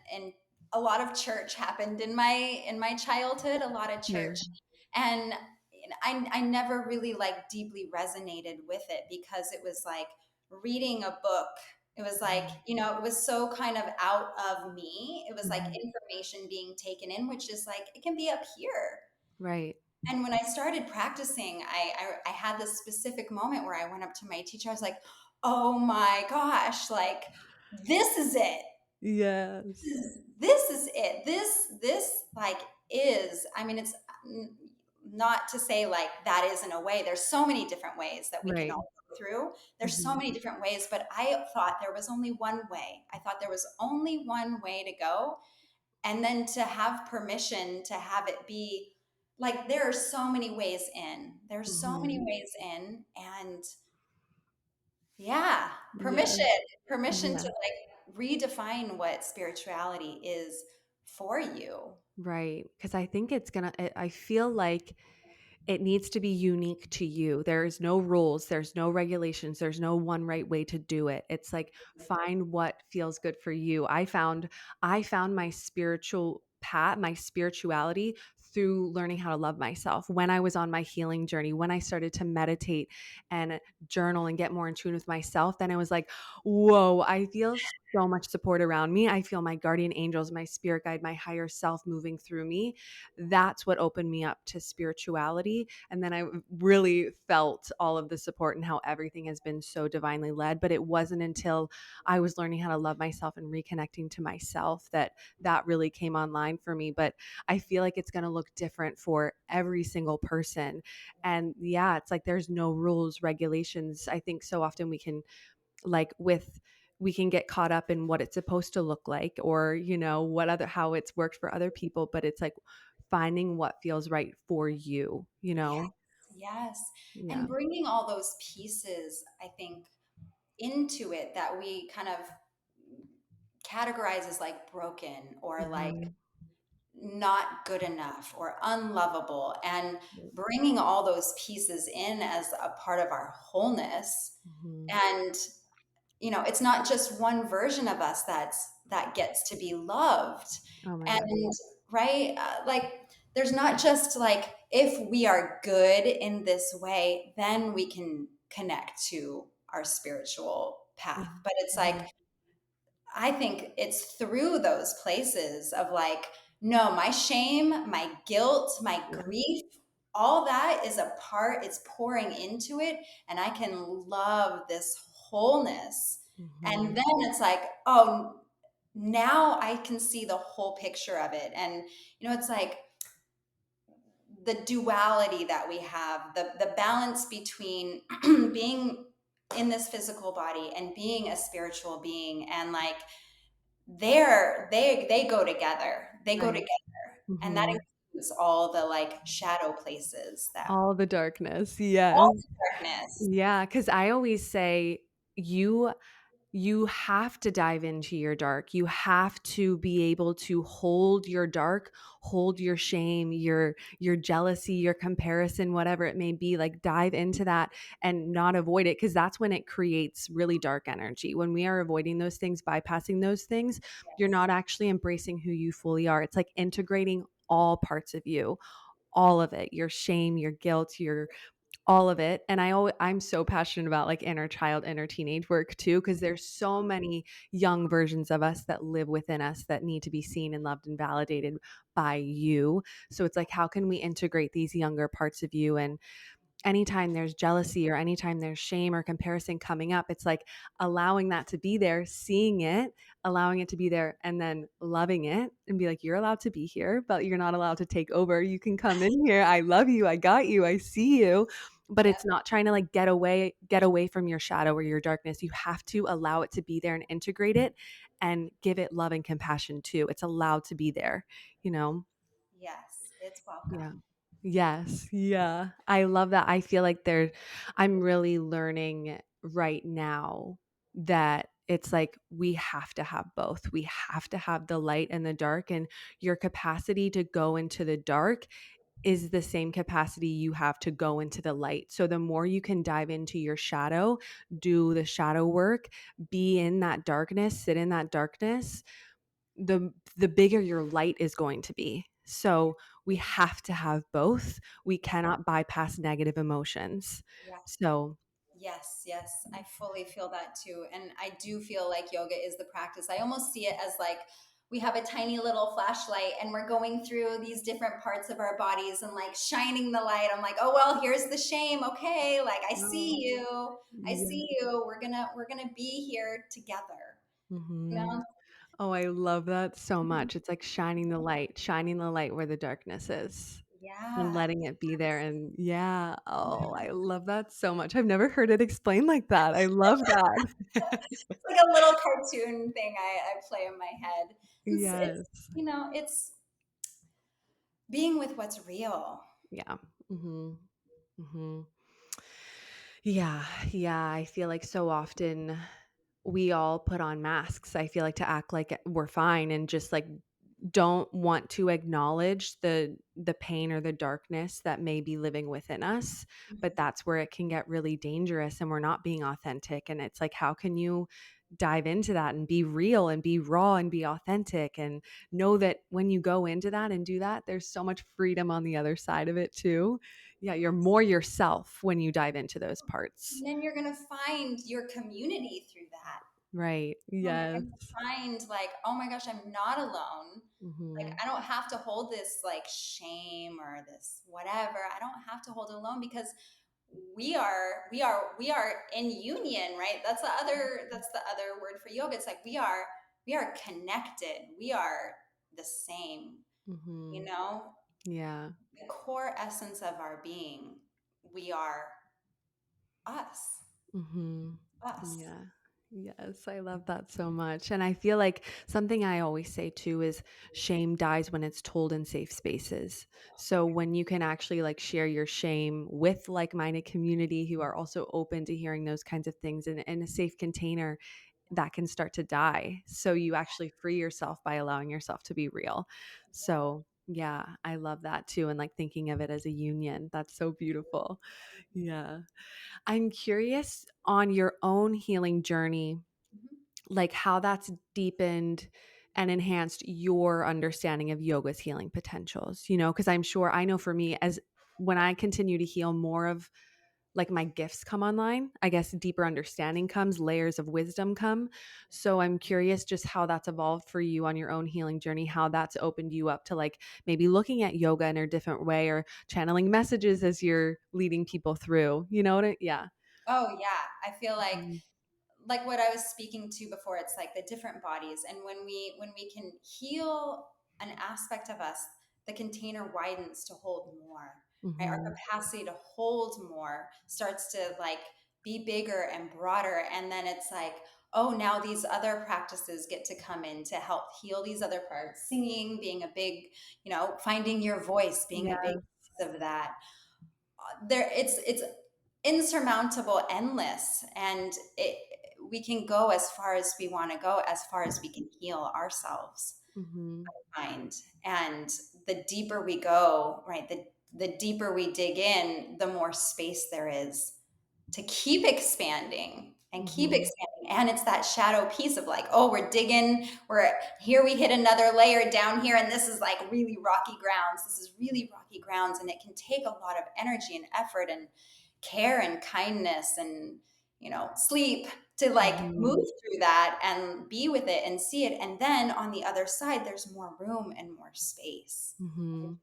a lot of church happened in my childhood, a lot of church. Same. And I never really like deeply resonated with it because it was like reading a book. It was like, it was so kind of out of me. It was like Mhm. information being taken in, which is like it can be up here. Right. And when I started practicing, I had this specific moment where I went up to my teacher. I was like, oh my gosh, like this is it. Yes. This is it. This like is, I mean, it's not to say like that isn't a way. There's so many different ways that we can Right. all go through. There's so Mhm. many different ways, but I thought there was only one way. I thought there was only one way to go. And then to have permission to have it be like there are so many ways in. There's so many Mhm. ways in. And yeah, Yes. permission to Yeah. like redefine what spirituality is for you. Right. Because I think it's gonna, I feel like it needs to be unique to you. There's no rules, there's no regulations, there's no one right way to do it. It's like find what feels good for you. I found my spiritual path, my spirituality through learning how to love myself. When I was on my healing journey, when I started to meditate and journal and get more in tune with myself, then it was like, whoa, I feel so much support around me. I feel my guardian angels, my spirit guide, my higher self moving through me. That's what opened me up to spirituality. And then I really felt all of the support and how everything has been so divinely led. But it wasn't until I was learning how to love myself and reconnecting to myself that that really came online for me. But I feel like it's going to look different for every single person. And yeah, it's like there's no rules, regulations. I think so often we can get caught up in what it's supposed to look like, or what other how it's worked for other people, but it's like finding what feels right for you, Yes, yes. yeah. And bringing all those pieces, I think, into it that we kind of categorize as like broken or like Mhm. not good enough or unlovable, and bringing all those pieces in as a part of our wholeness. Mhm. And it's not just one version of us that gets to be loved. Oh my And god. right, like there's not just like if we are good in this way then we can connect to our spiritual path, but it's like Mhm. I think it's through those places of like, no, my shame, my guilt, my Yeah. grief, all that is a part, it's pouring into it. And I can love this wholeness. And Mhm. then it's like, oh, now I can see the whole picture of it. And, it's like the duality that we have, the balance between being in this physical body and being a spiritual being, and like they go together. They go Right. together, and that Mhm. diffuse all the like shadow places that All the darkness. Yes. all the darkness. Yeah, because I always say you you have to dive into your dark. You have to be able to hold your dark, hold your shame, your jealousy, your comparison, whatever it may be. Like dive into that and not avoid it because that's when it creates really dark energy. When we are avoiding those things, bypassing those things, you're Yes. not actually embracing who you fully are. It's like integrating all parts of you, all of it, your shame, your guilt, your all of it. And I'm so passionate about like inner child, inner teenage work too, because there's so many young versions of us that live within us that need to be seen and loved and validated by you. So it's like, how can we integrate these younger parts of you? And anytime there's jealousy or anytime there's shame or comparison coming up, it's like allowing that to be there, seeing it, allowing it to be there, and then loving it and be like, you're allowed to be here, but you're not allowed to take over. You can come in here. I love you. I got you. I see you. But Yep. it's not trying to like get away from your shadow or your darkness. You have to allow it to be there and integrate it and give it love and compassion too. It's allowed to be there, you know? Yes, it's Yeah. welcome. Yes. Yeah. I love that. I feel like I'm really learning right now that it's like we have to have both. We have to have the light and the dark, and your capacity to go into the dark is the same capacity you have to go into the light. So the more you can dive into your shadow, do the shadow work, be in that darkness, sit in that darkness, the bigger your light is going to be. So we have to have both. We Yeah. cannot bypass negative emotions. Yeah. So Yes, yes, I fully feel that too. And I do feel like yoga is the practice. I almost see it as like we have a tiny little flashlight and we're going through these different parts of our bodies and like shining the light. I'm like, oh well, here's the shame. Okay, like I see oh, you. I yeah. see you. We're gonna be here together. You Hmm. know? Oh, I love that so much. It's like shining the light where the darkness is and Yeah. letting it be there. And yeah, oh, I love that so much. I've never heard it explained like that. I love that. It's like a little cartoon thing I play in my head. It's Yes. it's being with what's real. Yeah. Hmm. Hmm. Yeah, yeah. I feel like so often we all put on masks. I feel like to act like we're fine and just like don't want to acknowledge the pain or the darkness that may be living within us. But that's where it can get really dangerous and we're not being authentic. And it's like, how can you dive into that and be real and be raw and be authentic and know that when you go into that and do that, there's so much freedom on the other side of it too. Yeah, you're more yourself when you dive into those parts. And then you're going to find your community through that. Right. You're Yes. going to find like, oh my gosh, I'm not alone. Like Hmm. I don't have to hold this like shame or this whatever. I don't have to hold it alone because we are in union, right? That's the other word for yoga. It's like we are connected. We are the same, you Hmm. know? Yeah. The core essence of our being. We are us. Mhm. Us. Yeah. Yes, I love that so much. And I feel like something I always say too is shame dies when it's told in safe spaces. So when you can actually like share your shame with like-minded community who are also open to hearing those kinds of things in a safe container, that can start to die. So you actually free yourself by allowing yourself to be real. So yeah, I love that too. And like thinking of it as a union. That's so beautiful. Yeah. I'm curious on your own healing journey, Mhm. like how that's deepened and enhanced your understanding of yoga's healing potentials, because I'm sure I know for me, as when I continue to heal, more of like my gifts come online, I guess deeper understanding comes, layers of wisdom come. So I'm curious just how that's evolved for you on your own healing journey, how that's opened you up to like maybe looking at yoga in a different way or channeling messages as you're leading people through, yeah. Oh yeah, I feel Mhm. like what I was speaking to before. It's like the different bodies, and when we can heal an aspect of us, the container widens to hold more. Right, our Mhm. capacity to hold more starts to like be bigger and broader. And then it's like, oh, now these other practices get to come in to help heal these other parts. Singing being a big, finding your voice being a big Yeah. piece of that. It's insurmountable, endless, and we can go as far as we want to go, as far as we can heal ourselves, Mm-hmm. mind. And the deeper we go, right, the deeper we dig in, the more space there is to keep expanding and keep Mm-hmm. expanding. And it's that shadow piece of like, oh, we're digging, we're here, we hit another layer down here, and this is like really rocky grounds. This is really rocky grounds, and it can take a lot of energy and effort and care and kindness and sleep to like move Mm-hmm. through that and be with it and see it. And then on the other side, there's more room and more space. Mm-hmm.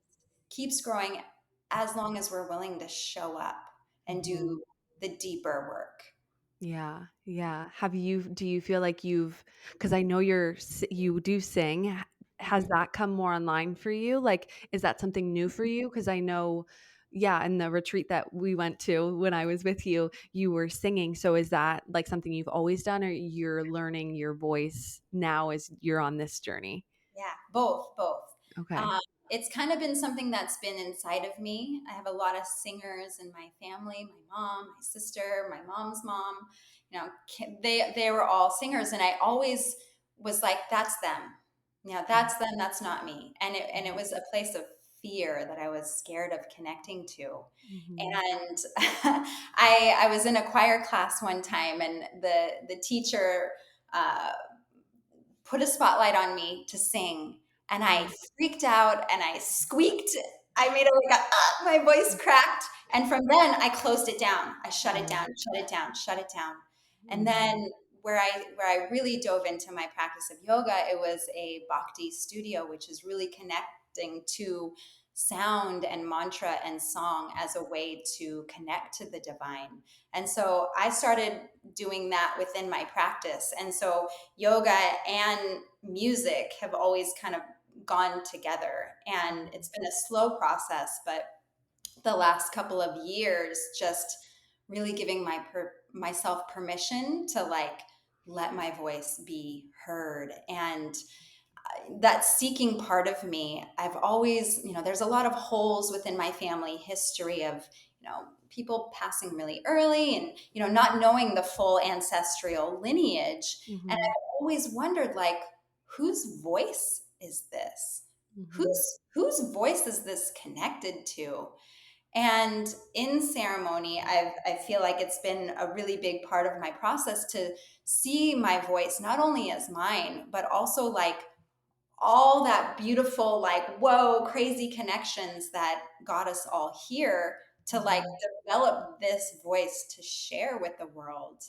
Keeps growing as long as we're willing to show up and Mm-hmm. do the deeper work. Yeah, yeah. Do you feel like because I know you do sing. Has Mhm. that come more online for you? Like, is that something new for you? Because I know, yeah, in the retreat that we went to when I was with you, you were singing. So is that like something you've always done, or you're learning your voice now as you're on this journey? Yeah, both. Okay. Um, it's kind of been something that's been inside of me. I have a lot of singers in my family, my mom, my sister, my mom's mom. They were all singers, and I always was like, that's them. That's them. That's not me. And it was a place of fear that I was scared of connecting to. Mm-hmm. And I was in a choir class one time, and the teacher put a spotlight on me to sing, and I freaked out and I squeaked. I made my voice cracked, and from then I closed it down. I shut it down, shut it down, shut it down. And Mm-hmm. then where I really dove into my practice of yoga, it was a bhakti studio, which is really connecting to sound and mantra and song as a way to connect to the divine. And so I started doing that within my practice. And so yoga and music have always kind of gone together, and it's been a slow process, but the last couple of years just really giving myself permission to like let my voice be heard. And that seeking part of me, I've always, there's a lot of holes within my family history of, people passing really early and, not knowing the full ancestral lineage. And Mm-hmm. I've always wondered, like, whose voice is this? Mm-hmm. Whose voice is this connected to? And in ceremony, I feel like it's been a really big part of my process to see my voice not only as mine, but also like all that beautiful, like, whoa, crazy connections that got us all here to like Mm-hmm. develop this voice to share with the world.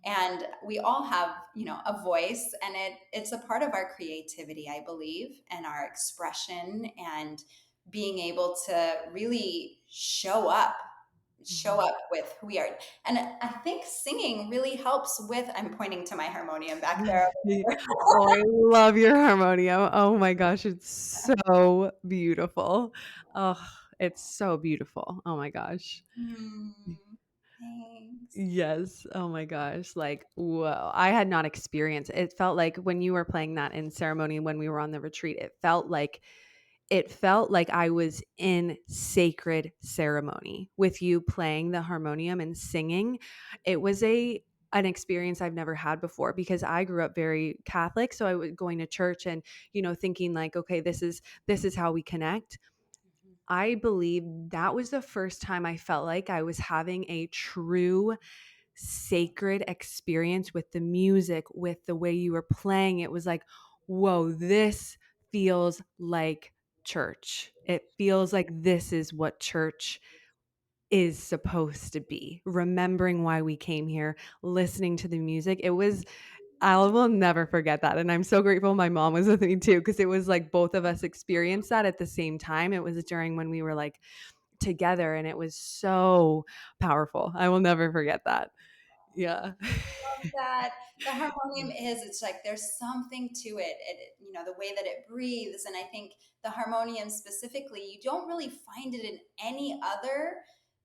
And we all have, a voice, and it's a part of our creativity, I believe, and our expression, and being able to really show Mm-hmm. up with who we are. And I think singing really helps with, I'm pointing to my harmonium back there. Oh, I love your harmonium. Oh my gosh, it's so beautiful. Oh, it's so beautiful. Oh my gosh. Hmm, thanks. Yes. Oh my gosh. Like, whoa. I had not experienced it. Felt like when you were playing that in ceremony when we were on the retreat, it felt like I was in sacred ceremony with you playing the harmonium and singing. It was an experience I've never had before because I grew up very Catholic, so I was going to church and thinking like, okay, this is how we connect. I believe that was the first time I felt like I was having a true sacred experience with the music, with the way you were playing. It was like, whoa, this feels like church. It feels like this is what church is supposed to be. Remembering why we came here, listening to the music. I will never forget that. And I'm so grateful my mom was with me too, because it was like both of us experienced that at the same time. It was during when we were like together, and it was so powerful. I will never forget that. Yeah. That the harmonium it's like there's something to it, the way that it breathes. And I think the harmonium specifically, you don't really find it in any other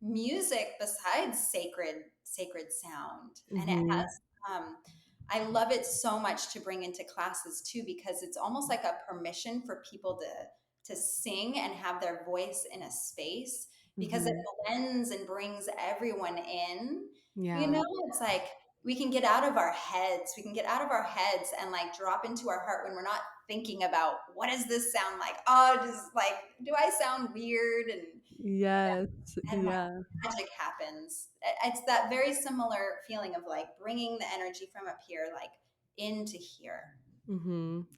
music besides sacred sacred sound. And it has, Mm-hmm. I love it so much to bring into classes too, because it's almost like a permission for people to sing and have their voice in a space, because it Mm-hmm. blends and brings everyone in. Yeah. It's like we can get out of our heads. We can get out of our heads and like drop into our heart when we're not thinking about what does this sound like? Oh, just like, do I sound weird? Yes. And Yeah. magic happens. It's that very similar feeling of like bringing the energy from up here, like into here.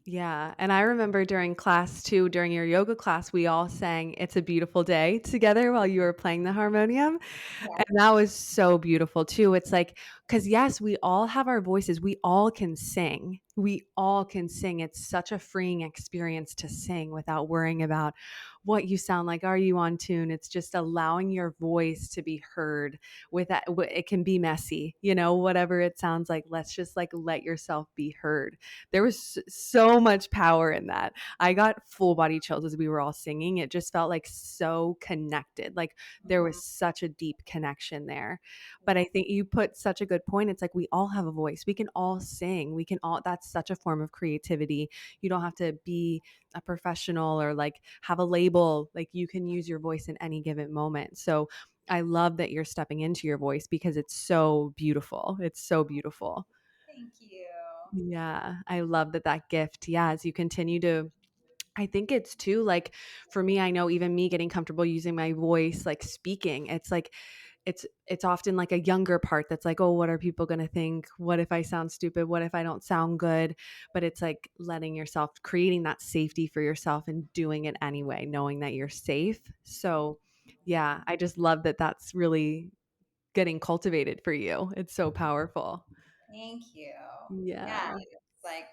Yeah. And I remember during class too, during your yoga class, we all sang It's a Beautiful Day together while you were playing the harmonium. Yeah. And that was so beautiful too. It's like, because yes, we all have our voices. We all can sing. We all can sing. It's such a freeing experience to sing without worrying about what you sound like. Are you on tune? It's just allowing your voice to be heard with that. It can be messy, whatever it sounds like. Let's just like let yourself be heard. There was so much power in that. I got full body chills as we were all singing. It just felt like so connected. Like there was Mhm. such a deep connection there. But Yeah. I think you put such a good point. It's like we all have a voice. We can all sing. We can all, that's such a form of creativity. You don't have to be a professional or like have a label. Like you can use your voice in any given moment. So I love that you're stepping into your voice because it's so beautiful. It's so beautiful. Thank you. Yeah, I love that gift. Yeah, as you continue to I think it's too like for me, I know even me getting comfortable using my voice, like speaking, it's like it's often like a younger part that's like, oh, what are people going to think? What if I sound stupid? What if I don't sound good? But it's like letting yourself creating that safety for yourself and doing it anyway, knowing that you're safe. So, yeah, I just love that that's really getting cultivated for you. It's so powerful. Thank you. Yeah. Yeah. It's like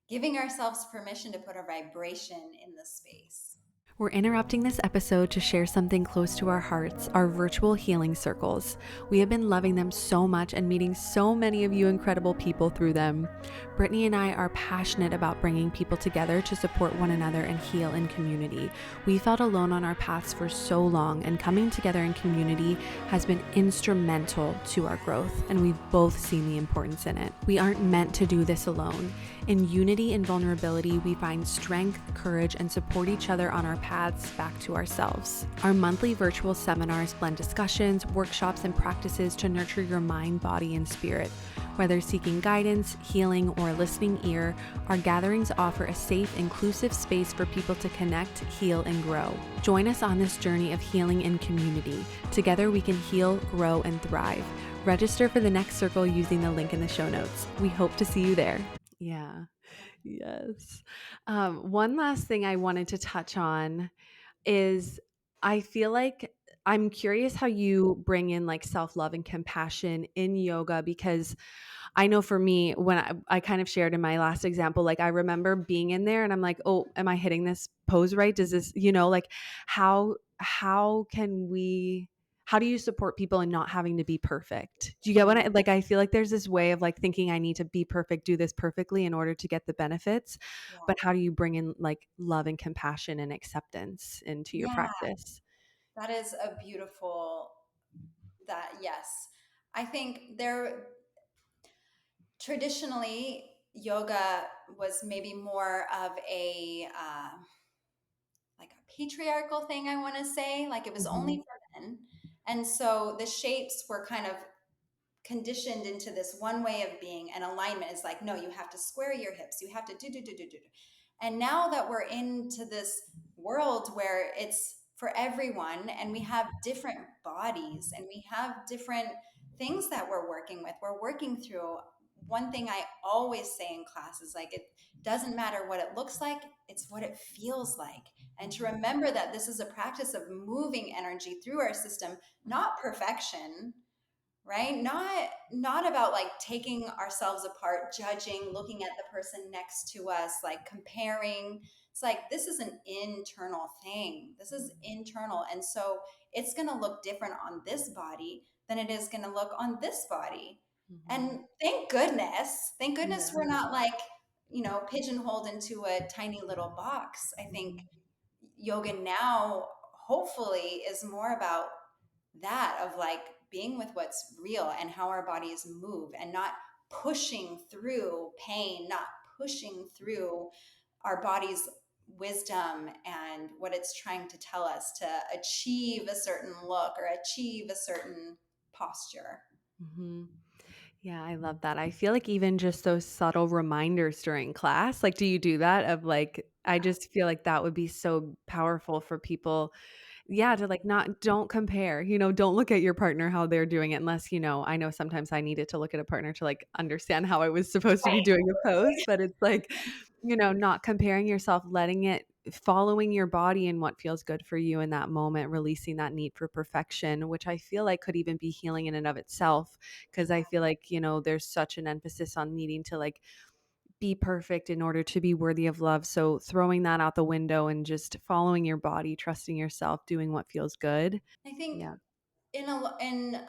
giving ourselves permission to put a vibration in the space. We're interrupting this episode to share something close to our hearts, our virtual healing circles. We have been loving them so much and meeting so many of you incredible people through them. Brittany and I are passionate about bringing people together to support one another and heal in community. We felt alone on our paths for so long, and coming together in community has been instrumental to our growth, and we've both seen the importance in it. We aren't meant to do this alone. In unity and vulnerability, we find strength, courage, and support each other on our paths back to ourselves. Our monthly virtual seminars blend discussions, workshops, and practices to nurture your mind, body, and spirit. Whether seeking guidance, healing, or a listening ear, our gatherings offer a safe, inclusive space for people to connect, heal, and grow. Join us on this journey of healing in community. Together, we can heal, grow, and thrive. Register for the next circle using the link in the show notes. We hope to see you there. Yeah. Yes. One last thing I wanted to touch on is I feel like I'm curious how you bring in like self love and compassion in yoga, because I know for me, when I kind of shared in my last example, like I remember being in there and I'm like, oh, am I hitting this pose right? Does this, like how can we how do you support people in not having to be perfect? Do you get what I like? I feel like there's this way of like thinking I need to be perfect, do this perfectly in order to get the benefits. Yeah. But how do you bring in like love and compassion and acceptance into your Yeah. practice? That is a beautiful, that, yes. I think there traditionally yoga was maybe more of a like a patriarchal thing, I want to say, like it was only Hmm. for men. And so the shapes were kind of conditioned into this one way of being, and alignment is like, no, you have to square your hips, you have to do. And now that we're into this world where it's for everyone, and we have different bodies and we have different things that we're working through. One thing I always say in class is like, it doesn't matter what it looks like, it's what it feels like. And to remember that this is a practice of moving energy through our system, not perfection, right? Not about like taking ourselves apart, judging, looking at the person next to us, like comparing. It's like this is an internal thing. This is internal. And so it's going to look different on this body than it is going to look on this body. Hmm. And thank goodness we're Yeah. not like, pigeonholed into a tiny little box. I think yoga now hopefully is more about that, of like being with what's real and how our bodies move, and not pushing through pain, not pushing through our body's wisdom and what it's trying to tell us to achieve a certain look or achieve a certain posture. Mm-hmm. Yeah, I love that. I feel like even just those subtle reminders during class, like, do you do that? Of like, I just feel like that would be so powerful for people. Yeah, to like not don't compare, don't look at your partner how they're doing it unless, I know sometimes I needed to look at a partner to like understand how I was supposed to be Right. doing a pose, but it's like, not comparing yourself, following your body and what feels good for you in that moment, releasing that need for perfection, which I feel like could even be healing in and of itself. Cause I feel like, there's such an emphasis on needing to like be perfect in order to be worthy of love. So throwing that out the window and just following your body, trusting yourself, doing what feels good. I think Yeah. in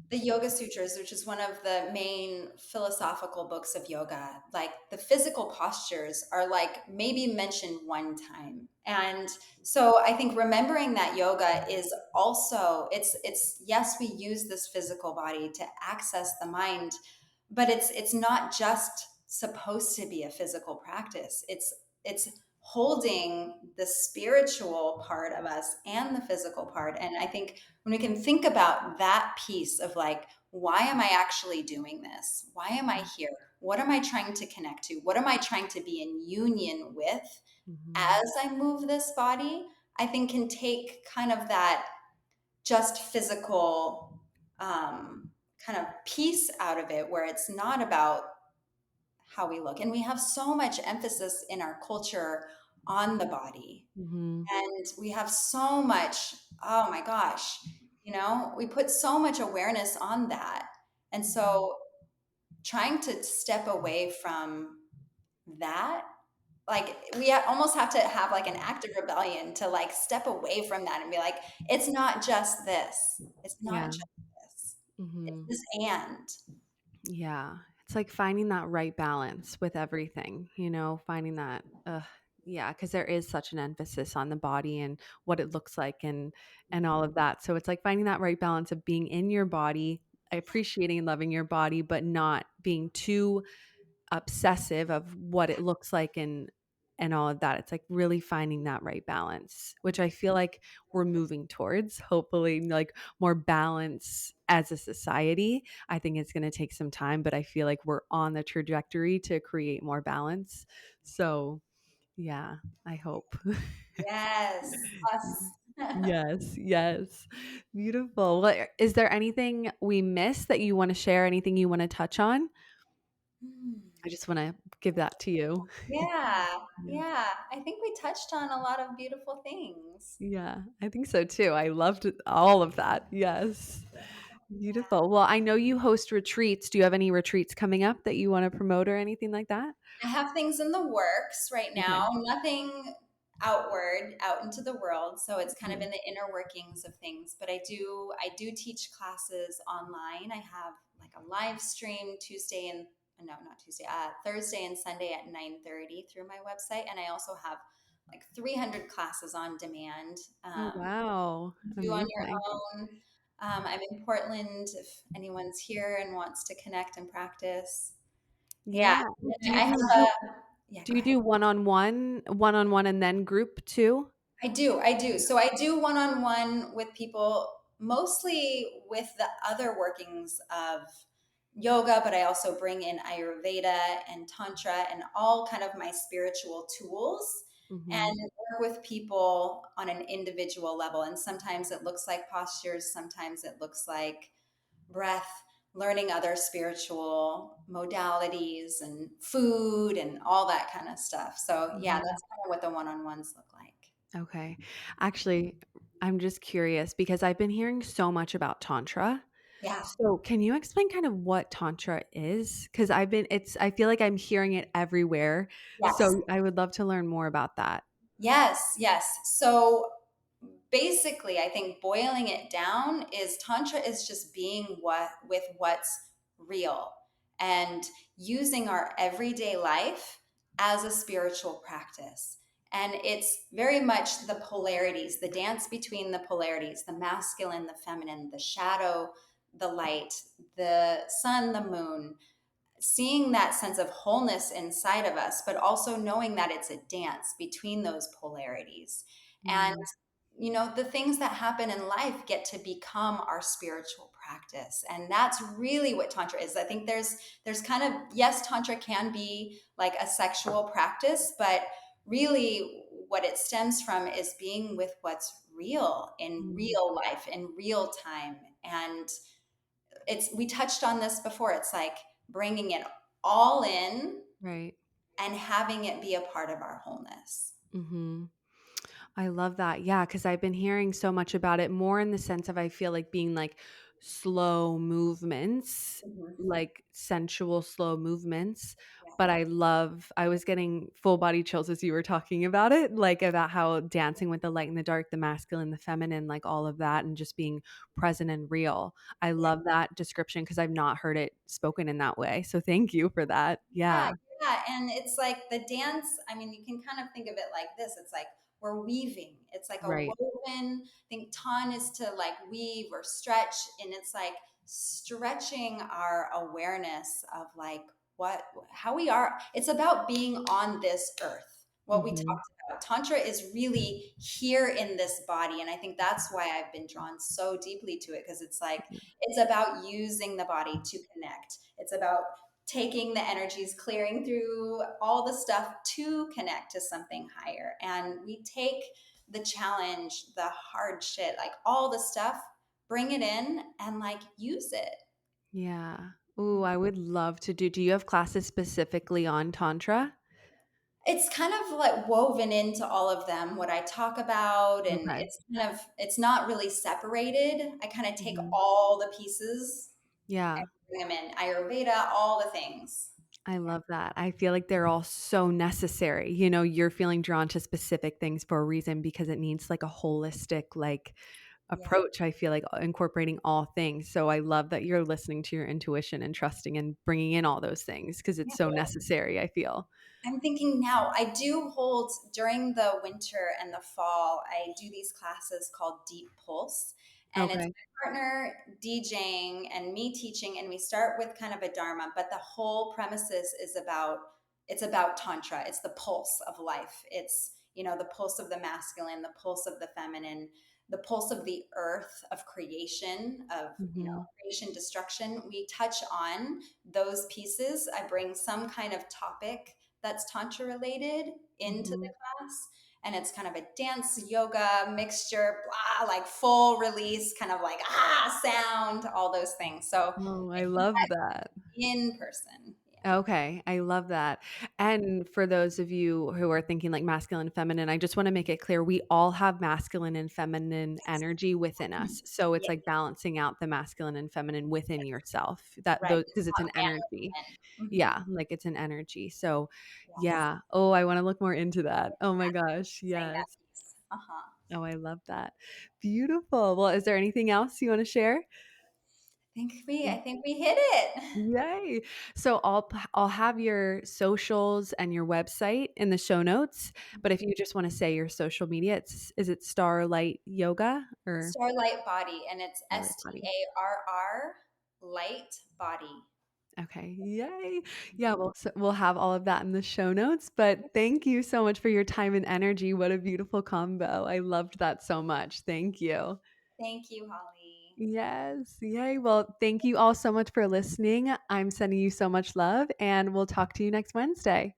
the Yoga Sutras, which is one of the main philosophical books of yoga, like the physical postures are like maybe mentioned one time. And so I think remembering that yoga is also, it's yes, we use this physical body to access the mind, but it's not just supposed to be a physical practice. It's holding the spiritual part of us and the physical part. And I think when we can think about that piece of like, why am I actually doing this? Why am I here? What am I trying to connect to? What am I trying to be in union with Mm-hmm. as I move this body? I think can take kind of that just physical kind of piece out of it, where it's not about how we look. And we have so much emphasis in our culture on the body. Mm-hmm. And we have so much, oh my gosh, we put so much awareness on that. And so trying to step away from that, like almost have to have like an act of rebellion to like step away from that and be like, it's not just this. It's not Yeah. just this. It's Mm-hmm. this and. Yeah. It's like finding that right balance with everything, finding that, yeah, because there is such an emphasis on the body and what it looks like and all of that. So it's like finding that right balance of being in your body, appreciating and loving your body, but not being too obsessive of what it looks like and all of that. It's like really finding that right balance, which I feel like we're moving towards, hopefully, like more balance as a society. I think it's going to take some time, but I feel like we're on the trajectory to create more balance. So, yeah, I hope. Yes, us. Yes, yes. Beautiful. Well, is there anything we missed that you want to share? Anything you want to touch on? Hmm. I just want to give that to you. Yeah, Yeah. yeah. I think we touched on a lot of beautiful things. Yeah, I think so too. I loved all of that. Yes. Beautiful. Well, I know you host retreats. Do you have any retreats coming up that you want to promote or anything like that? I have things in the works right Okay. now, nothing outward, out into the world. So it's kind of Mhm. in the inner workings of things. But I do teach classes online. I have like a live stream Tuesday and no, not Tuesday, Thursday and Sunday at 9:30 through my website. And I also have like 300 classes on demand. Oh, wow. Do on your Amazing. own. I'm in Portland if anyone's here and wants to connect and practice. Yeah. Yeah. Do I you have do a, group yeah, do go you ahead. do one-on-one and then group too? I do. I do. So I do one on one with people, mostly with the other workings of yoga, but I also bring in Ayurveda and Tantra and all kind of my spiritual tools Mhm. and work with people on an individual level. And sometimes it looks like postures, sometimes it looks like breath, learning other spiritual modalities and food and all that kind of stuff. So, yeah, Mhm. that's kind of what the one on ones look like. Okay. Actually, I'm just curious because I've been hearing so much about tantra. Yeah. So, can you explain kind of what tantra is? Because I feel like I'm hearing it everywhere. Yes. So, I would love to learn more about that. Yes. Yes. So basically, I think boiling it down is tantra is just being with what's real and using our everyday life as a spiritual practice. And it's very much the polarities, the dance between the polarities, the masculine, the feminine, the shadow, the light, the sun, the moon, seeing that sense of wholeness inside of us, but also knowing that it's a dance between those polarities. And, Mm, the things that happen in life get to become our spiritual practice. And that's really what Tantra is. I think there's kind of, yes, Tantra can be like a sexual practice, but really what it stems from is being with what's real in mm, real life, in real time. And we touched on this before. It's like bringing it all in right. and having it be a part of our wholeness. Mm-hmm. I love that. Yeah, because I've been hearing so much about it more in the sense of I feel like being like slow movements, Mhm. like sensual slow movements. Yeah. But I was getting full body chills as you were talking about it, like about how dancing with the light and the dark, the masculine, the feminine, like all of that, and just being present and real. I Yeah. love that description because I've not heard it spoken in that way. So thank you for that. Yeah, Yeah. yeah. And it's like the dance, I mean, you can kind of think of it like this. It's like we're weaving. It's like a Right. woven. I think ton is to like weave or stretch. And it's like stretching our awareness of like how we are. It's about being on this earth. What we Mm-hmm. talked about. Tantra is really here in this body. And I think that's why I've been drawn so deeply to it, because it's like, it's about using the body to connect. It's about taking the energies, clearing through all the stuff to connect to something higher. And we take the challenge, the hard shit, like all the stuff, bring it in and like use it. Yeah. Ooh, I would love to do. Do you have classes specifically on Tantra? It's kind of like woven into all of them, what I talk about, and Okay. it's not really separated. I kind of take Mhm. all the pieces Yeah, and bring them in. Ayurveda, all the things. I love that. I feel like they're all so necessary. You're feeling drawn to specific things for a reason because it needs like a holistic like Yeah. approach. I feel like incorporating all things. So I love that you're listening to your intuition and trusting and bringing in all those things because it's so necessary, I feel. I'm thinking now, I do hold during the winter and the fall, I do these classes called Deep Pulse. And it's Okay. my partner DJing and me teaching. And we start with kind of a Dharma, but the whole premises is it's about Tantra. It's the pulse of life. It's, the pulse of the masculine, the pulse of the feminine, the pulse of the earth, of creation, of, Mhm. creation, destruction. We touch on those pieces. I bring some kind of topic that's tantra related into the Mhm. class, and it's kind of a dance yoga mixture, blah, like full release, kind of like sound, all those things. So Oh, I it's love that. in person. Yeah. Okay, I love that. And for those of you who are thinking like masculine and feminine, I just want to make it clear we all have masculine and feminine Yes. energy within us. So it's Yeah. like balancing out the masculine and feminine within yourself. That Right. those It's because it's not an man energy. or woman. Yeah, like it's an energy. So Yes. yeah. Oh, I want to look more into that. Oh my gosh. Saying that Yes. piece. Uh-huh. Oh, I love that. Beautiful. Well, is there anything else you want to share? I think we hit it. Yay. So I'll have your socials and your website in the show notes, but if you just want to say your social media, is it Starlight Yoga or Starlight Body, and it's Starlight Body? STARR Light Body. Okay. Yay. Yeah, we'll have all of that in the show notes, but thank you so much for your time and energy. What a beautiful combo. I loved that so much. Thank you. Thank you, Holly. Yes. Yay. Well, thank you all so much for listening. I'm sending you so much love, and we'll talk to you next Wednesday.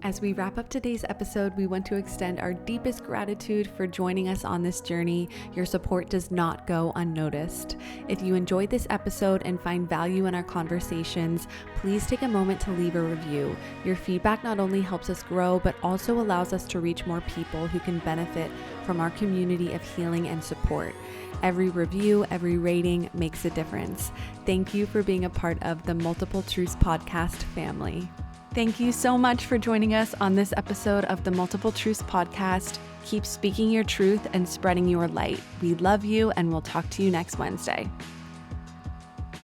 As we wrap up today's episode, we want to extend our deepest gratitude for joining us on this journey. Your support does not go unnoticed. If you enjoyed this episode and find value in our conversations, please take a moment to leave a review. Your feedback not only helps us grow, but also allows us to reach more people who can benefit from our community of healing and support. Every review, every rating makes a difference. Thank you for being a part of the Multiple Truths podcast family. Thank you so much for joining us on this episode of the Multiple Truths podcast. Keep speaking your truth and spreading your light. We love you, and we'll talk to you next Wednesday.